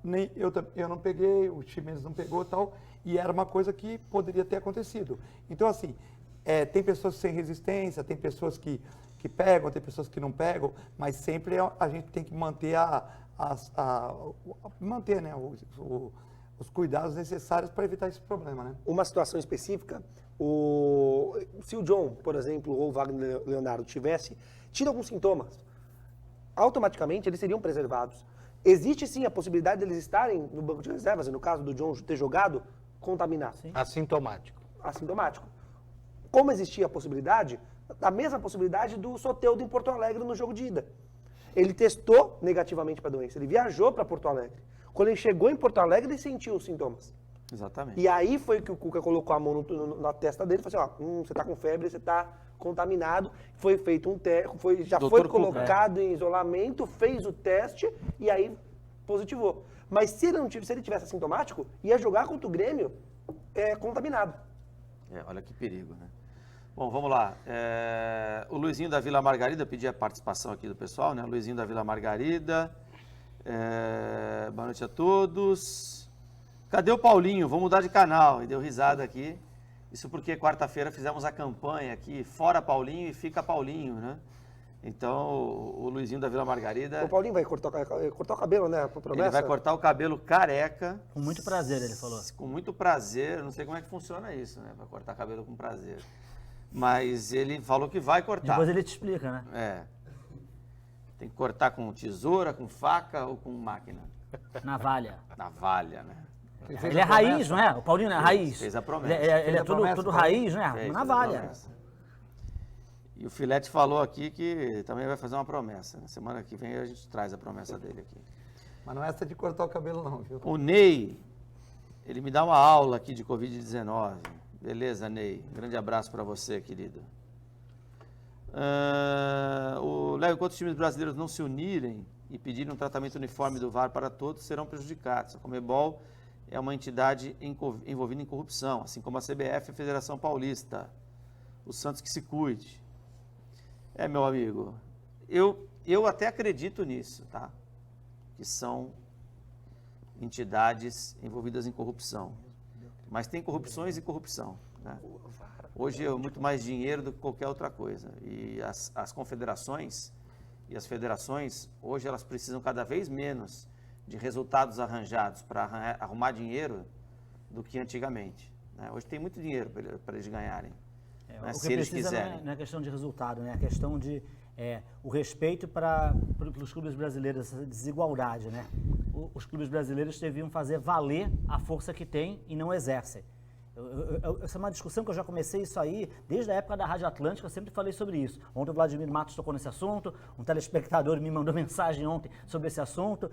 nem eu não peguei, o Ximenes não pegou e tal, e era uma coisa que poderia ter acontecido. Então, assim, tem pessoas sem resistência, tem pessoas que pegam, tem pessoas que não pegam, mas sempre a gente tem que manter manter, né, os cuidados necessários para evitar esse problema, né? Uma situação específica, se o John, por exemplo, ou o Wagner Leonardo tivesse tido alguns sintomas, automaticamente eles seriam preservados. Existe sim a possibilidade deles estarem no banco de reservas, e no caso do John ter jogado, contaminado. Assintomático. Assintomático. Como existia a mesma possibilidade do Soteldo em Porto Alegre no jogo de ida. Ele testou negativamente para a doença, ele viajou para Porto Alegre. Quando ele chegou em Porto Alegre, ele sentiu os sintomas. Exatamente. E aí foi que o Cuca colocou a mão na testa dele e falou assim, você está com febre, você está contaminado. Foi feito um teste, já Dr. foi Cuca, colocado em isolamento, fez o teste e aí positivou. Mas se ele tivesse assintomático, ia jogar contra o Grêmio contaminado. Olha que perigo, né? Bom, vamos lá. O Luizinho da Vila Margarida, eu pedi a participação aqui do pessoal, né? Luizinho da Vila Margarida. Boa noite a todos. Cadê o Paulinho? Vou mudar de canal. E deu risada aqui. Isso porque quarta-feira fizemos a campanha aqui, fora Paulinho e fica Paulinho, né? Então, o Luizinho da Vila Margarida... O Paulinho vai cortar o cabelo, né? Por promessa? Ele vai cortar o cabelo careca. Com muito prazer, ele falou. Com muito prazer. Não sei como é que funciona isso, né? Vai cortar cabelo com prazer. Mas ele falou que vai cortar. Depois ele te explica, né? É. Tem que cortar com tesoura, com faca ou com máquina? Navalha. Navalha, né? Ele é raiz, não é? O Paulinho não é raiz. Fez a promessa. Ele é tudo raiz, né? Fez a Navalha. promessa. E o Filete falou aqui que também vai fazer uma promessa. Na semana que vem a gente traz a promessa dele aqui. Mas não é essa de cortar o cabelo não, viu? O Ney, ele me dá uma aula aqui de Covid-19. Beleza, Ney? Grande abraço para você, querido. O Léo, enquanto os times brasileiros não se unirem e pedirem um tratamento uniforme do VAR para todos, serão prejudicados. A Conmebol é uma entidade envolvida em corrupção, assim como a CBF e a Federação Paulista. O Santos que se cuide. Meu amigo, eu até acredito nisso, tá? Que são entidades envolvidas em corrupção. Mas tem corrupções e corrupção, né? Hoje é muito mais dinheiro do que qualquer outra coisa. E as confederações e as federações, hoje elas precisam cada vez menos de resultados arranjados para arrumar dinheiro do que antigamente, né? Hoje tem muito dinheiro para eles ganharem. O se que eles precisa quiserem. não é questão de resultado, né? É questão de o respeito pelos clubes brasileiros, essa desigualdade, né? Os clubes brasileiros deviam fazer valer a força que têm e não exercem. Essa é uma discussão que eu já comecei isso aí desde a época da Rádio Atlântica, eu sempre falei sobre isso. Ontem o Vladimir Matos tocou nesse assunto, um telespectador me mandou mensagem ontem sobre esse assunto.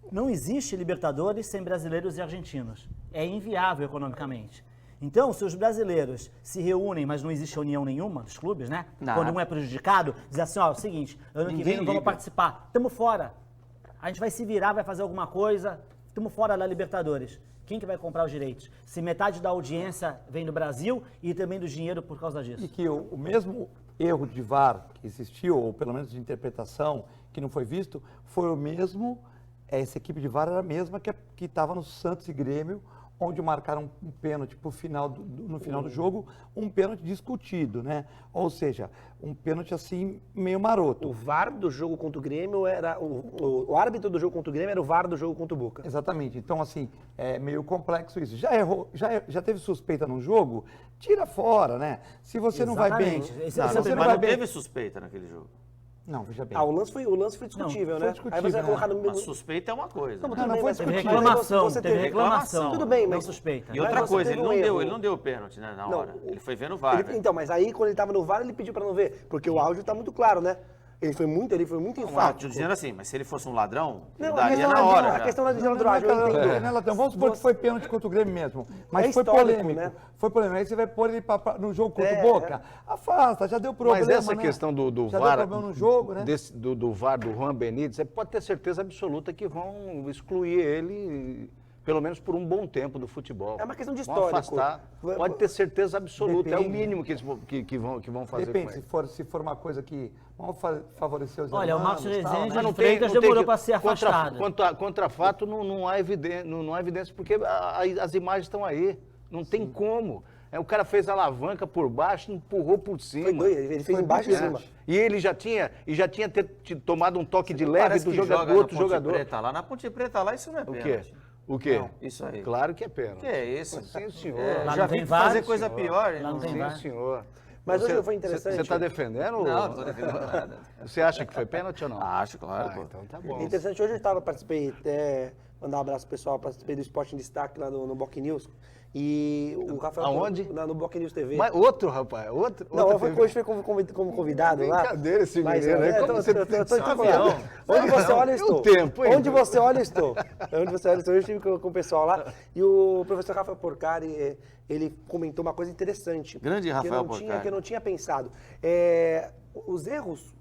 Não existe Libertadores sem brasileiros e argentinos. É inviável economicamente. Então, se os brasileiros se reúnem, mas não existe união nenhuma dos clubes, né? Nada. Quando um é prejudicado, diz assim, ó, é o seguinte, ano que vem não vamos participar, estamos fora. A gente vai se virar, vai fazer alguma coisa, estamos fora da Libertadores. Quem que vai comprar os direitos? Se metade da audiência vem do Brasil e também do dinheiro por causa disso. E que o mesmo erro de VAR que existiu, ou pelo menos de interpretação, que não foi visto, foi o mesmo, essa equipe de VAR era a mesma que estava no Santos e Grêmio, onde marcaram um pênalti no final do jogo, um pênalti discutido, né? Ou seja, um pênalti assim, meio maroto. O VAR do jogo contra o Grêmio era... O árbitro do jogo contra o Grêmio era o VAR do jogo contra o Boca. Exatamente. Então, assim, é meio complexo isso. Já errou, já teve suspeita num jogo? Tira fora, né? Se você não vai bem... Mas não teve suspeita naquele jogo. Não, veja bem. O lance foi discutível, né? discutível, Aí você vai né? colocar no A mesmo... suspeita é uma coisa. Não, né? tudo bem, foi mas Teve discutível. reclamação, você teve teve reclamação. Tudo bem, não mas... suspeita. E outra Mas você coisa, teve ele um não deu pênalti, né, na Não, hora. Ele foi vendo o VAR. né? Então, mas aí quando ele estava no VAR, ele pediu para não ver, porque o áudio está muito claro, né? Ele foi muito enfático. Dizendo assim, mas se ele fosse um ladrão, ele Não, daria mas na hora. a já. questão não é de ladrões, eu entendo. Vamos supor que foi pênalti contra o Grêmio mesmo. Mas É foi histórico, polêmico. né? Foi polêmico. Aí você vai pôr ele no jogo contra o Boca. Afasta, já deu problema. Mas essa né? questão do já VAR, deu problema no jogo, né? do VAR do Juan Benítez, você pode ter certeza absoluta que vão excluir ele, pelo menos por um bom tempo, do futebol. É uma questão de Vão histórico. afastar. Pode ter certeza absoluta. É o Depende. mínimo que vão fazer Depende, com ele. se for uma coisa que vamos favorecer os Olha, o hermanos, Marcos tal, Rezende né? Mas Freitas demorou para ser afastado. Contra fato não há evidência, porque as imagens estão aí. Não tem como. O cara fez a alavanca por baixo, empurrou por cima. Ele fez embaixo e cima. E ele já tinha tomado um toque de leve Parece do que joga outro na Ponte jogador. Preta lá. Na Ponte Preta lá, isso não é O quê? pênalti. O quê? Não, isso aí. Claro que é pênalti. Que é isso? Sim, senhor. Lá Já não vi tem fazer VAR, coisa senhor. pior. Lá não tem Sim, VAR. senhor. Mas hoje foi interessante. Você está defendendo? Não estou defendendo nada. Você acha que foi pênalti ou não? Acho, claro. pô. Então tá bom. Interessante, hoje eu participei, mandar um abraço pro pessoal, participei do Esporte em Destaque lá no Boc News. E o Rafael... Aonde? No Boc News TV. Mas outro, rapaz, outro. Não, outra hoje foi como convidado lá. Brincadeira esse Mas, menino aí. Como eu você tô é um avião. Onde você olha, eu estou. O tempo, hein? Onde você olha, eu estou. Onde você olha, eu estou. Eu estive com o pessoal lá. E o professor Rafael Porcari, ele comentou uma coisa interessante. Grande Rafael Porcari. Que eu não tinha pensado. Os erros,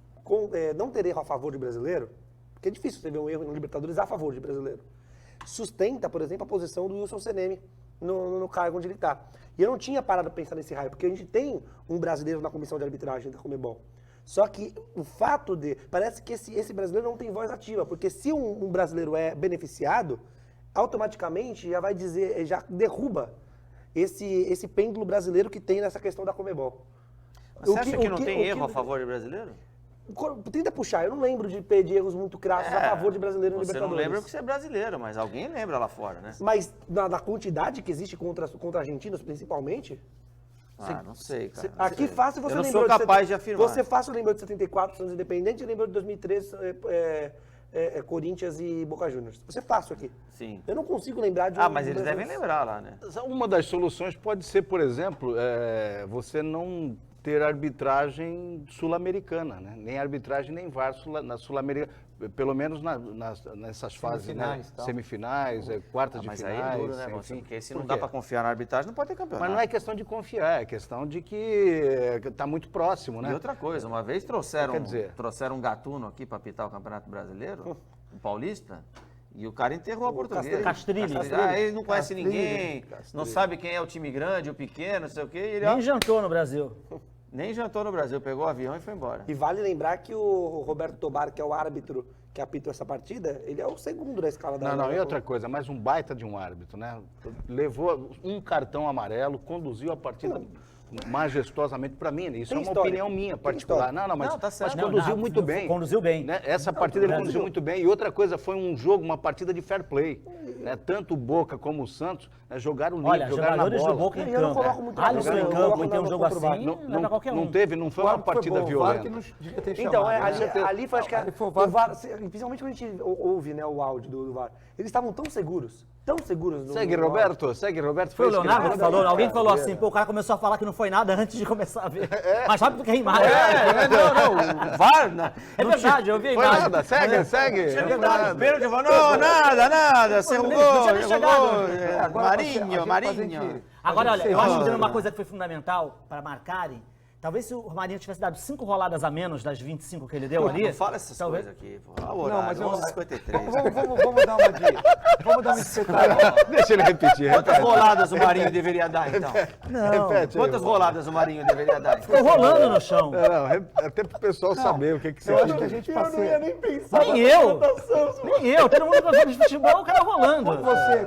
não ter erro a favor de brasileiro, porque é difícil você ver um erro no Libertadores a favor de brasileiro, sustenta, por exemplo, a posição do Wilson Seneme no cargo onde ele está. E eu não tinha parado para pensar nesse raio, porque a gente tem um brasileiro na comissão de arbitragem da Conmebol. Só que o fato parece que esse brasileiro não tem voz ativa, porque se um brasileiro é beneficiado, automaticamente já vai dizer, já derruba esse pêndulo brasileiro que tem nessa questão da Conmebol. Você acha que não tem erro a favor de brasileiro? Tenta puxar, eu não lembro de pedir erros muito crassos a favor de brasileiro no Você não Libertadores. lembra porque você é brasileiro, mas alguém lembra lá fora, né? Mas na quantidade que existe contra argentinos, principalmente, Não sei, cara. não aqui sei. fácil você Eu não lembrou sou capaz de afirmar. Você fácil lembrou de 74, Santos Independente, e lembrou de 2003, Corinthians e Boca Juniors. Você fácil aqui. Sim. Eu não consigo lembrar de Mas eles devem lembrar lá, né? Uma das soluções pode ser, por exemplo, você não ter arbitragem sul-americana, né? Nem arbitragem, nem VAR na sul-americana, pelo menos nessas fases, Semifinais, né? tal. Semifinais, quartas de Mas finais. aí é duro, né, enfim. Gonçalo? Porque se Por não dá quê? pra confiar na arbitragem, não pode ter campeonato. Mas não é questão de confiar, é questão de que está muito próximo, né? E outra coisa, uma vez trouxeram dizer- um gatuno aqui para apitar o Campeonato Brasileiro, um paulista, e o cara enterrou a portuguesa. Castrilli. Ele não conhece ninguém, não sabe quem é o time grande, o pequeno, não sei o quê. E ele, Nem jantou no Brasil. nem jantou no Brasil, pegou o avião e foi embora. E vale lembrar que o Roberto Tobar, que é o árbitro que apitou essa partida, ele é o segundo da escala da Não, e outra coisa, mais um baita de um árbitro, né? Levou um cartão amarelo, conduziu a partida majestosamente para mim, né? Isso Tem é uma história. opinião minha Tem particular. história. Não, mas, Não, tá certo. mas conduziu Não, muito bem. conduziu bem. Né? Essa partida ele Brasil. conduziu muito bem. E outra coisa, foi um jogo, uma partida de fair play. Né? Tanto o Boca como o Santos jogaram limpo, Olha, jogaram na jogadores bola. do Boca em Eu não campo. coloco muito Alisson nada, em eu campo coloco e tem um nada jogo contra o assim, VAR. não é pra qualquer um. Não foi uma partida O VAR violenta. que não devia ter Então, chamado, né? ali foi, acho que Ali foi o o VAR. VAR, principalmente quando a gente ouve, né, o áudio do VAR, eles estavam tão seguros no Segue, no Roberto, segue, Roberto. Foi o isso que Leonardo ele que falou. falou, alguém falou assim, pô, o cara começou a falar que não foi nada antes de começar a ver. Mas sabe do que é imagem? O VAR, né? É verdade, eu vi a Foi imagem. nada, segue. Chega lá, pênalti, falou, não, nada, você Não errou, tinha nem chegado. Marinho. Agora, olha, eu acho que uma coisa que foi fundamental para marcarem, talvez se o Marinho tivesse dado 5 roladas a menos das 25 que ele deu ali... Não fala essas talvez... coisas aqui, pô. Olha o horário, 11h53. Vamos dar uma dica. Vamos dar uma espetada. Deixa ele repetir. Quantas roladas o Marinho deveria dar, então? Não, Repete aí, Quantas roladas o Marinho deveria dar? ficou rolando no chão. Até pro pessoal saber o que você Eu acho que a gente passeia. nem pensar. Nem eu, todo mundo gostando de futebol, o cara rolando.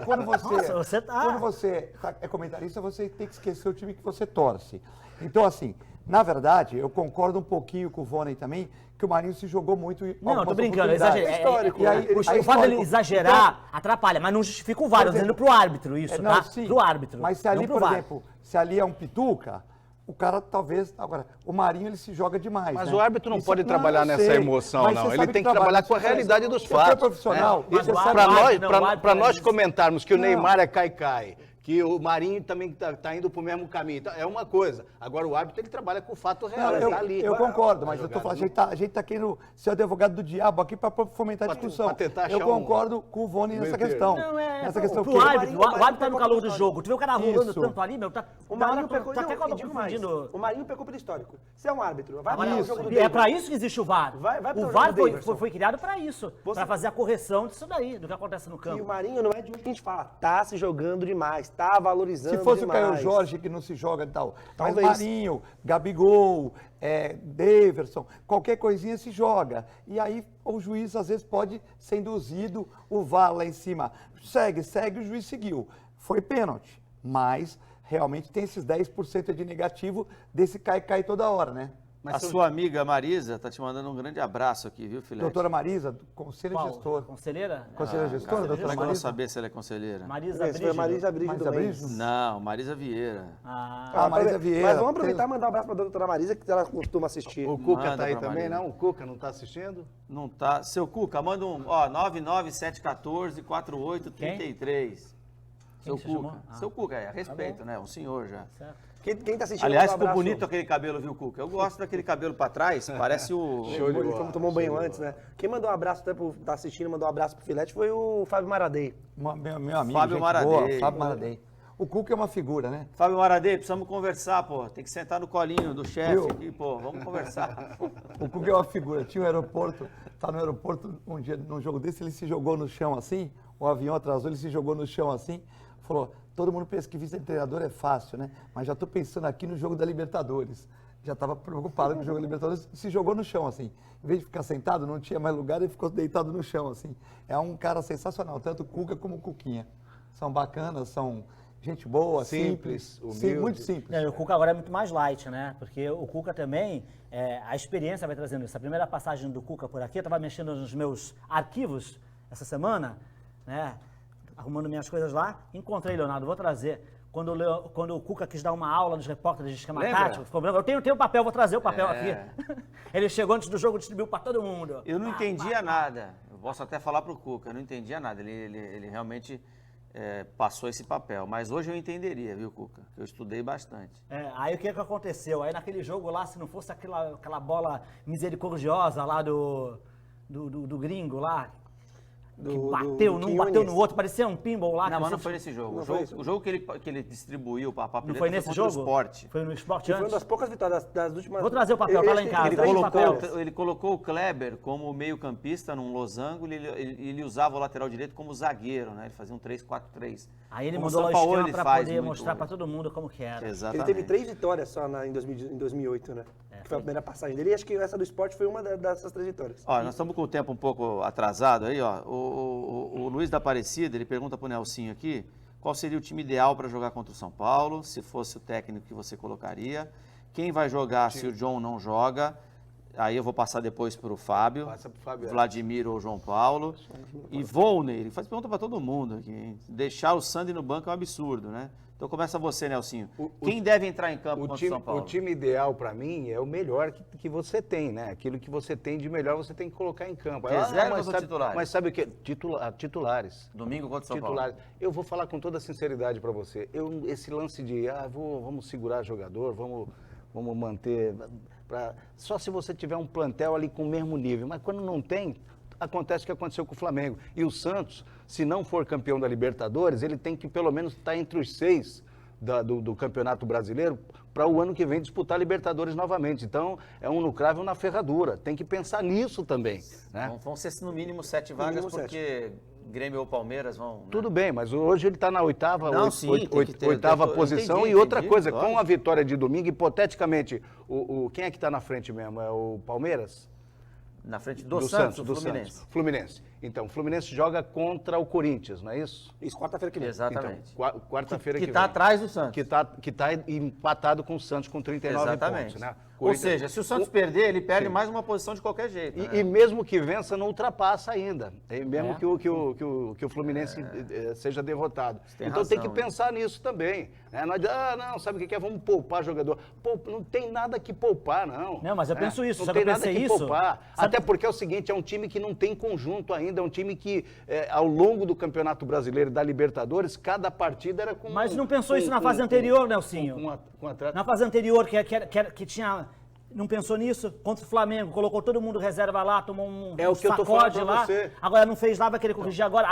Quando Nossa, você tá- quando você é comentarista, você tem que esquecer o time que você torce. Então, assim, na verdade, eu concordo um pouquinho com o Voney também, que o Marinho se jogou muito em Não, eu tô algumas brincando, oportunidades. exagerei. histórico. E aí, O aí fato dele histórico. exagerar atrapalha, mas não justifica o VAR, eu tô dizendo pro árbitro isso, Não, tá? sim, Pro árbitro, mas se não ali, pro por VAR. exemplo, se ali é um pituca, o cara talvez... Agora, o Marinho, ele se joga demais, Mas né? o árbitro não pode eu trabalhar nessa sei, emoção, mas não. você Ele sabe tem que trabalha trabalhar com a isso, realidade dos você é fatos. profissional, Mas você o sabe... árbitro- Para nós Não. comentarmos que o Não. Neymar é cai-cai, que o Marinho também está indo para o mesmo caminho, então, é uma coisa. Agora, o árbitro ele trabalha com o fato real, Não, ele está ali. eu concordo, mas Vai eu tô jogar, falando, a gente tá querendo ser o advogado do diabo aqui para fomentar a Pra discussão. tentar Eu achar concordo com o Vone nessa meio termo. questão. Não, Nessa questão pro que- árbitro, o árbitro tá no calor do jogo, tu vê o cara rolando Isso. tanto ali, meu, tá... O Marinho tá pecou, até não, e digo mais, confundindo... o Marinho pecou pelo histórico. Você é um árbitro, vai Agora, para o jogo do é Davidson. pra isso que existe o VAR. Vai pro O jogo VAR do Davidson. foi criado pra isso, Você- pra fazer a correção disso daí, do que acontece no E o campo. Marinho não é de hoje que a gente fala, tá se jogando demais, tá valorizando Se fosse demais. o Caio Jorge que não se joga e tal. Mas Talvez. Marinho, Gabigol, Daverson, qualquer coisinha se joga. E aí o juiz às vezes pode ser induzido, o VAR lá em cima. Segue, o juiz seguiu. Foi pênalti. Mas realmente tem esses 10% de negativo desse cai toda hora, né? A sua amiga Marisa tá te mandando um grande abraço aqui, viu, filete? Doutora Marisa, do Conselho Qual? Gestor. Conselheira? Conselheira gestora, doutora Como é que eu vou Marisa? saber se ela é conselheira? Marisa Esse foi a Marisa Brígido. Brígido Marisa Mendes. Brígido? Não, Marisa Vieira. Ah, Marisa Vieira. Mas vamos aproveitar e mandar um abraço pra doutora Marisa, que ela costuma assistir. O Cuca Manda tá aí pra também, Marisa. não? O Cuca não está assistindo? Não tá. Seu Cuca, manda um, 99714-4833. Seu que você chamou? Cuca. Ah. Seu Cuca, a respeito, né? Um senhor já. certo. Quem tá assistindo, Aliás, manda um ficou abraço. bonito aquele cabelo, viu, Cuca? Eu gosto daquele cabelo pra trás, parece o... Ele tomou um banho antes, né? Quem mandou um abraço, até pro tá assistindo, mandou um abraço pro Filete, foi o Fábio Maradei. Meu amigo, Fábio gente Maradei. boa, Fábio Maradei. O Cuca é uma figura, né? Fábio Maradei, precisamos conversar, pô. Tem que sentar no colinho do chefe Viu? aqui, pô. Vamos conversar. O Cuca é uma figura. Tinha um aeroporto, tá no aeroporto um dia, num jogo desse, ele se jogou no chão assim, o avião atrasou, ele se jogou no chão assim, falou, todo mundo pensa que vice-treinador é fácil, né? Mas já tô pensando aqui no jogo da Libertadores. já estava preocupado com o jogo da Libertadores, se jogou no chão, assim. Em vez de ficar sentado, não tinha mais lugar, ele ficou deitado no chão, assim. É um cara sensacional, tanto o Cuca como o Cuquinha. São bacanas, são gente boa, simples, humilde. muito simples. Não, e o Cuca agora é muito mais light, né? Porque o Cuca também, a experiência vai trazendo isso. A primeira passagem do Cuca por aqui, eu estava mexendo nos meus arquivos essa semana, né? Arrumando minhas coisas lá, encontrei, Leonardo, vou trazer. Quando o Cuca quis dar uma aula nos repórteres de esquema tático, ficou branco, eu tenho o papel, vou trazer o papel aqui. Ele chegou antes do jogo, distribuiu para todo mundo. Eu não entendia nada. Eu posso até falar pro Cuca, eu não entendia nada. Ele realmente passou esse papel. Mas hoje eu entenderia, viu, Cuca? Eu estudei bastante. Aí o que aconteceu? Aí naquele jogo lá, se não fosse aquela bola misericordiosa lá do gringo lá, que bateu num, bateu no outro, parecia um pinball lá. Não, mas não foi nesse jogo. O jogo que ele distribuiu para a papeleta Não foi nesse jogo? o Sport. Foi no Sport Que foi uma antes? das poucas vitórias das últimas... Vou trazer o papel, tá lá em casa. Ele colocou o Kleber como meio-campista num losango e ele usava o lateral direito como zagueiro, né? Ele fazia um 3-4-3. Aí ele Como mandou lá o São Paulo esquema ele para faz poder muito mostrar hoje. para todo mundo como que era. Ele Exatamente. teve 3 vitórias só em 2008, né? Que foi a primeira passagem dele. E acho que essa do Sport foi uma dessas 3 vitórias. Ó, nós estamos com o tempo um pouco atrasado aí, ó. O Luiz da Aparecida, ele pergunta pro Nelsinho aqui, qual seria o time ideal para jogar contra o São Paulo, se fosse o técnico que você colocaria, quem vai jogar se o John não joga, aí eu vou passar depois para o Fábio, Passa pro Fábio. Vladimir ou João Paulo, e Volney, ele faz pergunta para todo mundo aqui, hein? Deixar o Sandy no banco é um absurdo, né? Então começa você, Nelsinho. Quem deve entrar em campo contra o São Paulo? O time ideal para mim é o melhor que você tem, né? Aquilo que você tem de melhor você tem que colocar em campo. Reservas ou titulares? Mas sabe o que? Titulares. Domingo contra o São Titulares. Paulo. Eu vou falar com toda sinceridade para você. Esse lance de, vamos segurar jogador, vamos manter... Só se você tiver um plantel ali com o mesmo nível. Mas quando não tem, acontece o que aconteceu com o Flamengo. E o Santos, se não for campeão da Libertadores, ele tem que pelo menos estar entre os 6 do Campeonato Brasileiro para o ano que vem disputar a Libertadores novamente. Então, é um no cravo e um na ferradura. Tem que pensar nisso também, né? Vão ser no mínimo 7 vagas, porque Grêmio ou Palmeiras vão... Né? Tudo bem, mas hoje ele está na oitava oitava posição. Entendi, E outra coisa, lógico. com a vitória de domingo, hipoteticamente, quem é que está na frente mesmo? É o Palmeiras? Na frente do Santos, o Fluminense. Santos. Fluminense. Então, o Fluminense joga contra o Corinthians, não é isso? Isso, quarta-feira que vem. Exatamente. Então, quarta-feira que está vem. atrás do Santos. Que tá empatado com o Santos com 39 Exatamente. pontos, né? Ou seja, se o Santos perder, ele perde mais uma posição de qualquer jeito. Né? E mesmo que vença, não ultrapassa ainda. E mesmo que o Fluminense seja derrotado. Tem Então razão, tem que pensar nisso também. Né? Não adianta, não, sabe o que é? Vamos poupar jogador. Não tem nada que poupar, não. Não, mas eu penso isso, Não sabe tem que eu nada pensei que isso? poupar. Sabe- Até porque é o seguinte, é um time que não tem conjunto ainda, é um time que, ao longo do Campeonato Brasileiro e da Libertadores, cada partida era com... Mas não pensou isso na fase anterior, Nelsinho? Com atleta. Na fase anterior, que tinha... Não pensou nisso? Contra o Flamengo, colocou todo mundo reserva lá, tomou um É o que eu tô falando sacode pra lá. você. Agora não fez lá, vai querer corrigir agora.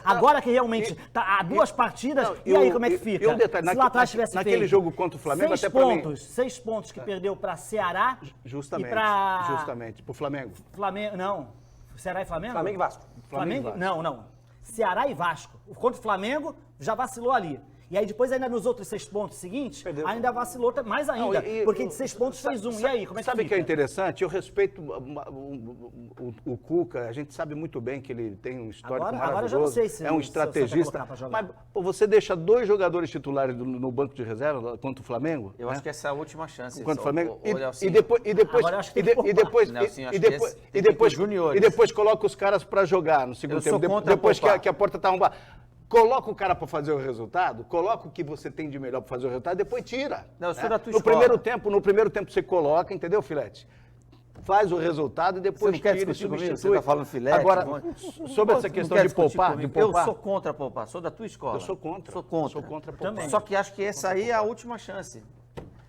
Agora que realmente tá há 2 partidas, não, e aí como é que fica? e um detalhe, Se lá atrás tivesse naquele feito jogo contra o Flamengo, 6 até pra mim- pontos, 6 pontos que perdeu para Ceará Justamente, e para justamente, pro Flamengo. Flamengo, não. Ceará e Flamengo? Flamengo e Vasco. Flamengo e Flamengo? Vasco. Não. Ceará e Vasco. Contra o Flamengo, já vacilou ali. E aí depois ainda nos outros 6 pontos seguintes, Perdeu. ainda vacilou mais ainda. Não, porque de 6 pontos fez 1. E aí, como é que Sabe o que fica? é interessante? Eu respeito o Cuca, a gente sabe muito bem que ele tem um histórico Agora eu já não maravilhoso, sei se é um você vai estrategista. colocar pra jogar. Mas pô, você deixa 2 jogadores titulares no banco de reserva contra o Flamengo? Eu acho que essa é a última chance. Contra o Flamengo. Ô, Nelsinho, E depois Agora eu acho que tem que poupar. Nelsinho, acho que esse tem que ir pros juniores. e depois coloca os caras para jogar no segundo Eu sou tempo. contra Depois poupar. que a porta tá arrombada. Coloca o cara para fazer o resultado, coloca o que você tem de melhor para fazer o resultado, depois tira. Não, eu sou né? da tua no escola. primeiro tempo você coloca, entendeu, Filete? Faz o resultado e depois Você não quer tira e discutir comigo? substitui. Você tá falando filete, Agora, um sobre essa Não questão quer de discutir poupar, comigo? de poupar, Eu sou contra poupar, sou da tua escola. eu sou contra. Sou contra. Sou contra poupar. Também. Só que acho que essa aí é a última chance.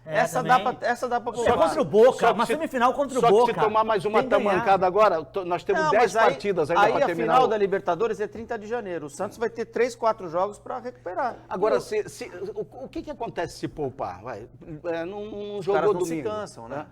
É, essa também. dá pra É poupar. contra o Boca, Só que uma se- semifinal contra o Só Boca. que se tomar mais uma Tem que ganhar. tamancada agora, nós temos Não, 10 mas aí- partidas ainda aí para a terminar. final da Libertadores é 30 de janeiro. O Santos vai ter 3, 4 jogos para recuperar. Agora, o que acontece se poupar? Vai, não Os jogou caras não se domingo. cansam, né?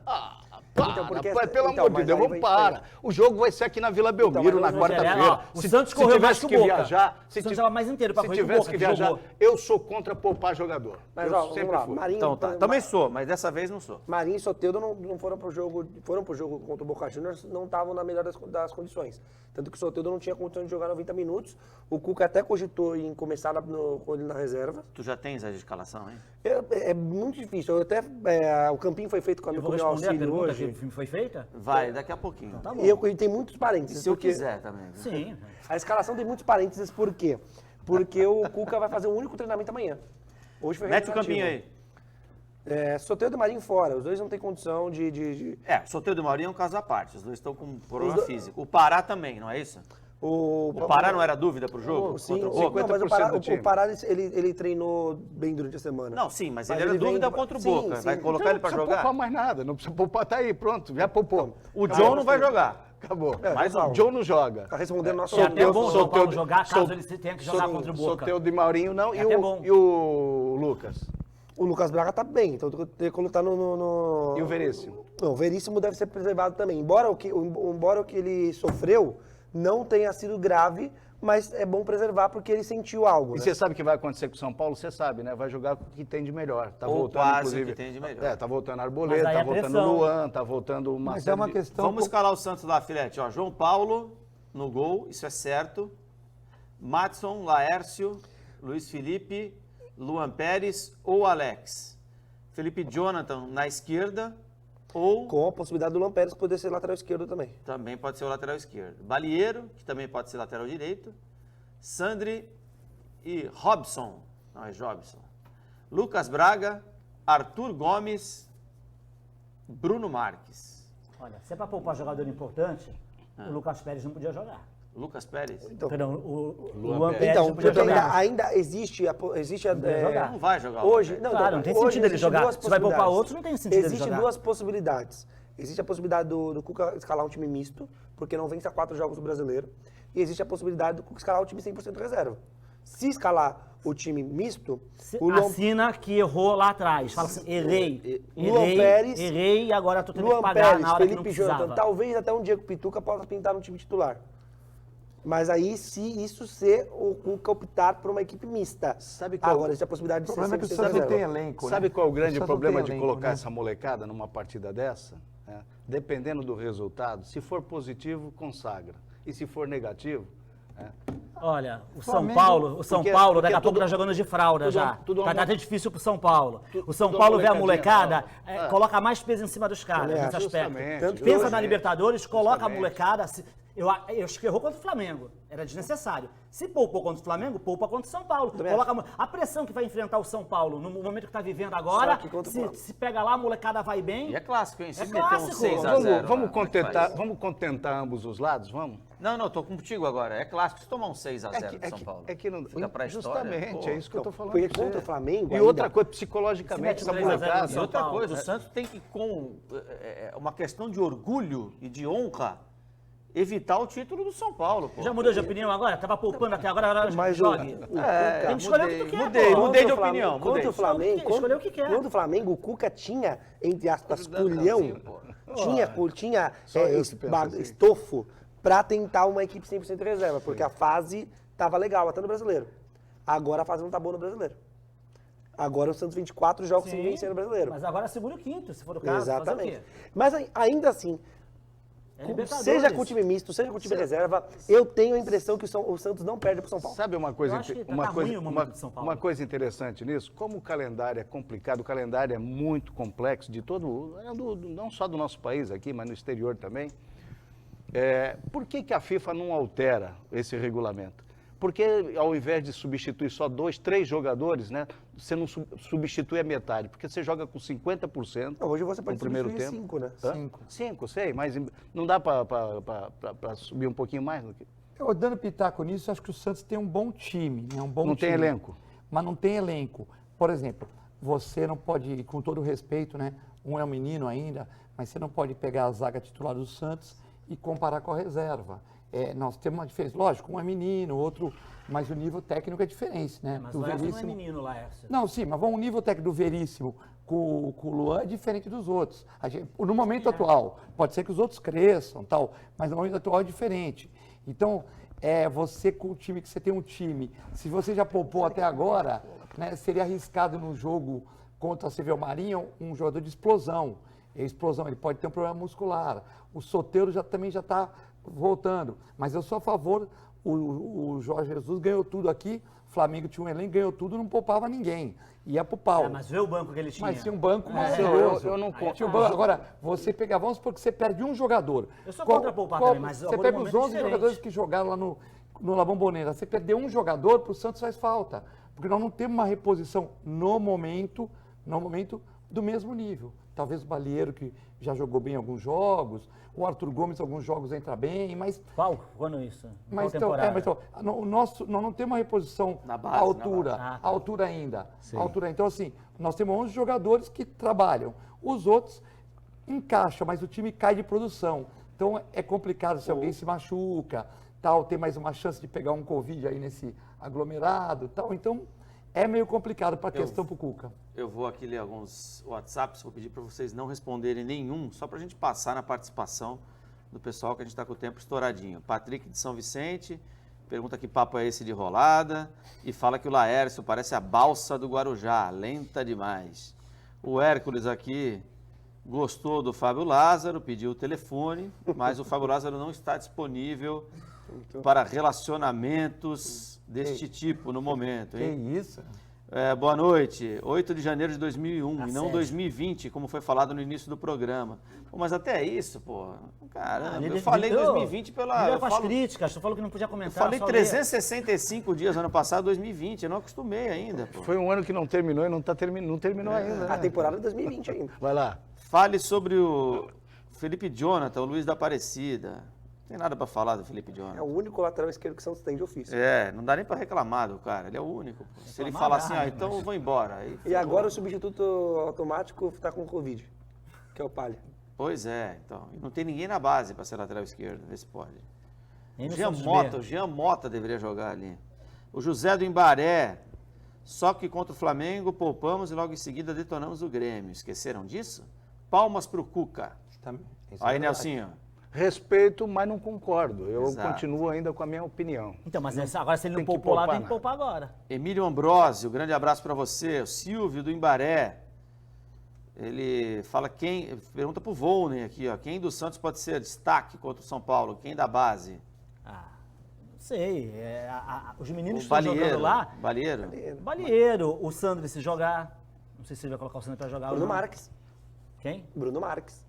Para, porque- pelo então, amor de mas Deus, aí vamos vai- para. O jogo vai ser aqui na Vila Belmiro, mas na o quarta-feira. O Santos correu mais tivesse que o Boca. viajar, O Santos estava mais inteiro pra se correr que o tivesse Boca, que que viajar, jogou. eu sou contra poupar jogador. Mas, eu ó, vamos sempre lá, fui. Marinho, Então tá, também sou, mas dessa vez não sou. Marinho e Soteldo não foram pro jogo contra o Boca Juniors, não estavam na melhor das condições. Tanto que o Soteldo não tinha condição de jogar 90 minutos. O Cuca até cogitou em começar com ele na reserva. Tu já tens a escalação, hein? É muito difícil. O campinho foi feito com Eu o vou meu responder a auxílio pergunta hoje. que foi feita? Vai, daqui a pouquinho. Tá bom. E tem muitos E parênteses. se eu porque quiser também. né? Sim. A escalação tem muitos parênteses, por quê? Porque o Cuca vai fazer um único treinamento amanhã. Hoje foi Mete o regenerativo. campinho aí. Soteldo e Marinho fora. Os dois não têm condição de... É, o Soteldo e o Maurinho é um caso à parte. Os dois estão com problema Os do- físico. O Pará também, não é isso? O Pará não era dúvida pro jogo? Sim, contra o sim, Boca? não, mas 50% do time. o Pará ele treinou bem durante a semana. Não, sim, mas Mas ele era ele vem- dúvida contra o sim, Boca. sim. Vai colocar Então, ele pra não precisa jogar? poupar mais nada, não precisa poupar, tá aí, pronto, já poupou. O John não vai jogar. Acabou. Mas o John não joga. Tá respondendo nosso É até bom o São Paulo Soteldo- jogar, caso Sol- ele tenha que jogar contra o Boca. Soteldo e Maurinho não, É até bom. e o Lucas? O Lucas Braga tá bem, então quando tá no... E o Veríssimo? Não, o Veríssimo deve ser preservado também. Embora o que ele sofreu não tenha sido grave, mas é bom preservar porque ele sentiu algo. E né? você sabe o que vai acontecer com o São Paulo? Você sabe, né? Vai jogar com o que tem de melhor. Tá Ou voltando, quase inclusive. o que tem de melhor. É, tá voltando Mas Arboleda, aí tá é voltando pressão. Luan, tá voltando uma Mas é série uma de- questão... Vamos escalar o Santos lá, Filete. Ó, João Paulo no gol, isso é certo. Madson, Laércio, Luiz Felipe, Luan Pérez ou Alex. Felipe Jonathan na esquerda ou Com a possibilidade do Luan Pérez poder ser lateral esquerdo também. também pode ser o lateral esquerdo. Balieiro, que também pode ser lateral direito. Sandri e Robson. Não, é Jobson. Lucas Braga, Arthur Gomes, Bruno Marques. Olha, se é pra poupar jogador importante, o Lucas Pérez não podia jogar. Lucas Pérez? Então, Perdão, o Luan Luan Pérez. Pérez então não podia porque jogar. ainda existe podia jogar. Não vai jogar o Hoje, Lucas não, Claro, não tem hoje sentido ele existem jogar. duas Se vai poupar possibilidades. outros, não tem sentido ele Existem jogar. duas possibilidades. Existe a possibilidade do Cuca escalar um time misto, porque não vence a 4 jogos do Brasileiro. E existe a possibilidade do Cuca escalar o time 100% reserva. Se escalar o time misto, o Luan, Assina que errou lá atrás. Fala assim, errei. Luan Errei, Pérez- errei e agora tô tendo que Luan pagar Pérez, na hora que não Felipe precisava. Jonathan, talvez até um Diego Pituca possa pintar no time titular. Mas aí, se isso ser o Cuca optar por uma equipe mista. Sabe qual- Agora, existe a possibilidade O de ser problema é que o 100% Santos não reserva. tem elenco, né? Sabe qual é o grande Santos não problema tem de elenco, colocar né? essa molecada numa partida dessa? É, dependendo do resultado, se for positivo, consagra. E se for negativo, Olha, o São Flamengo- Paulo, porque daqui a pouco tudo- tá jogando de fralda tudo- já. tudo Tá uma- até difícil pro São Paulo. O São tudo Paulo uma vê a molecadinha, molecada, ó. coloca mais peso em cima dos caras Também nesse acho. aspecto. Justamente, Tanto que Pensa hoje- na Libertadores, coloca a Justamente. molecada. Eu acho que errou contra o Flamengo. Era desnecessário. Se poupou contra o Flamengo, poupa contra o São Paulo. Também Coloca a pressão que vai enfrentar o São Paulo no momento que tá vivendo agora. Só que contra o Flamengo. Se pega lá, a molecada vai bem. E é clássico, hein? Se É meter um clássico. 6x0. vamos contentar ambos os lados? Vamos? Não, tô contigo agora. É clássico se tomar um 6x0 do São Paulo. É que não, Fica pra história. justamente, Pô. é isso que eu tô falando. Porque pra você. contra o Flamengo E ainda- outra coisa, psicologicamente, Se essa mete 3 a 0 molecada. E São outra Paulo. coisa, o Santos tem que, com uma questão de orgulho e de honra, evitar o título do São Paulo. Pô. Já mudou de opinião agora? Tava poupando até agora, agora Mas jogue. Cuca- Tem que escolher o que tu quer, mudei, pô. mudei de Contra o opinião. Flamengo- Contra o Flamengo, Escolher o que quer. contra o Flamengo, o Cuca tinha, entre aspas, Dançãozinho, culhão, pô. tinha Só eu que penso assim. estofo pra tentar uma equipe 100% reserva, porque a fase tava legal, até no Brasileiro. Agora a fase não tá boa no Brasileiro. Agora o Santos 24 jogos sem Sim, vencer no Brasileiro. Mas agora segura o quinto, se for o caso. Exatamente. Fazer o quê? Mas ainda assim, É Libertadores. seja com o time misto, seja com o time reserva, eu tenho a impressão que o Santos não perde pro São Paulo. Sabe uma coisa, Eu acho que tá uma, ruim coisa, o momento de São Paulo. uma coisa interessante nisso? Como o calendário é complicado, o calendário é muito complexo de todo, não só do nosso país aqui, mas no exterior também. Por que a FIFA não altera esse regulamento? Porque ao invés de substituir só 2, 3 jogadores, né, você não substitui a metade, porque você joga com 50% Não, hoje você no pode primeiro substituir tempo. 5, né? Hã? 5, sei, mas não dá para subir um pouquinho mais do que... Eu, dando pitaco nisso, acho que o Santos tem um bom time, né? Um bom Não tem time. elenco. Mas não tem elenco. Por exemplo, você não pode, com todo respeito, né? Um é um menino ainda, mas você não pode pegar a zaga titular do Santos e comparar com a reserva. Nós temos uma diferença. Lógico, um é menino, o outro, mas o nível técnico é diferente, né? Mas Do o Laércio não é Veríssimo. menino, Laércio. Não, sim, mas vamos um nível técnico do Veríssimo com o Luan é diferente dos outros. No momento atual, pode ser que os outros cresçam, tal, mas no momento atual é diferente. Então, você com o time que você tem um time, se você já poupou até agora, né, seria arriscado no jogo contra a Severo Marinho um jogador de explosão. Ele pode ter um problema muscular. O Soteldo também já está voltando. Mas eu sou a favor, o Jorge Jesus ganhou tudo aqui, o Flamengo tinha um elenco, ganhou tudo, não poupava ninguém. Ia pro pau. Mas vê o banco que ele tinha. Mas tinha um banco maravilhoso. eu não conto. Agora, você pegar, vamos supor que você perde um jogador. Eu sou contra poupar também, mas você pega os 11 jogadores que jogaram lá no La Bombonera, você perder um jogador, pro Santos faz falta. Porque nós não temos uma reposição no momento do mesmo nível. Talvez o Balieiro, que já jogou bem alguns jogos, o Arthur Gomes, alguns jogos entra bem, mas... Quando isso? Mas Qual temporada? nós não temos uma reposição Na base, à altura, na base. Ah, tá. à altura ainda. À altura. Então, assim, nós temos 11 jogadores que trabalham. Os outros encaixam, mas o time cai de produção. Então, é complicado se alguém se machuca, tal, tem mais uma chance de pegar um Covid aí nesse aglomerado, tal. Então, é meio complicado para a questão para o Cuca. Eu vou aqui ler alguns WhatsApps, vou pedir para vocês não responderem nenhum, só para a gente passar na participação do pessoal, que a gente está com o tempo estouradinho. Patrick de São Vicente pergunta que papo é esse de rolada e fala que o Laércio parece a balsa do Guarujá, lenta demais. O Hércules aqui gostou do Fábio Lázaro, pediu o telefone, mas o Fábio Lázaro não está disponível para relacionamentos deste tipo no momento, Que hein? isso? Boa noite, 8 de janeiro de 2001 e não Assédio. 2020, como foi falado no início do programa. Pô, mas até isso, pô, caramba, eu Ele falei deu- 2020 pela... Deu Eu com as falo- críticas, tu falou que não podia eu comentar. falei só ler. 365 dias ano passado, 2020, eu não acostumei ainda, pô. Foi um ano que não terminou e não terminou ainda. A Né? temporada é 2020 ainda. Vai lá. Fale sobre o Felipe Jonathan, o Luiz da Aparecida. Não tem nada pra falar do Felipe É Jonathan. o único lateral esquerdo que o Santos tem de ofício. Não dá nem pra reclamar do cara, ele é o único. Pô. Se ele Reclamar falar dá, assim, né, então mas- eu vou embora. Aí, E agora o substituto automático está com Covid, que é o Palha. Pois é, então. E não tem ninguém na base pra ser lateral esquerdo, vê se pode. Nem no Jean Santos Mota, B. o Jean Mota deveria jogar ali. O José do Imbaré, só que contra o Flamengo poupamos e logo em seguida detonamos o Grêmio. Esqueceram disso? Palmas pro Cuca. Isso é Aí, verdade. Nelsinho. Respeito, mas não concordo. Eu Exato. continuo ainda com a minha opinião. Então, mas agora se ele não tem que poupou lá, poupar tem que nada. poupar agora. Emílio Ambrosio, grande abraço para você. O Silvio do Imbaré. Ele fala pergunta pro Volney aqui, ó. Quem do Santos pode ser destaque contra o São Paulo? Quem da base? Não sei. Os meninos O que estão jogando Balieiro. lá. Balieiro? Balieiro, o Sandro se jogar. Não sei se ele vai colocar o Sandro pra jogar ou Bruno não. Marques. Quem? Bruno Marques.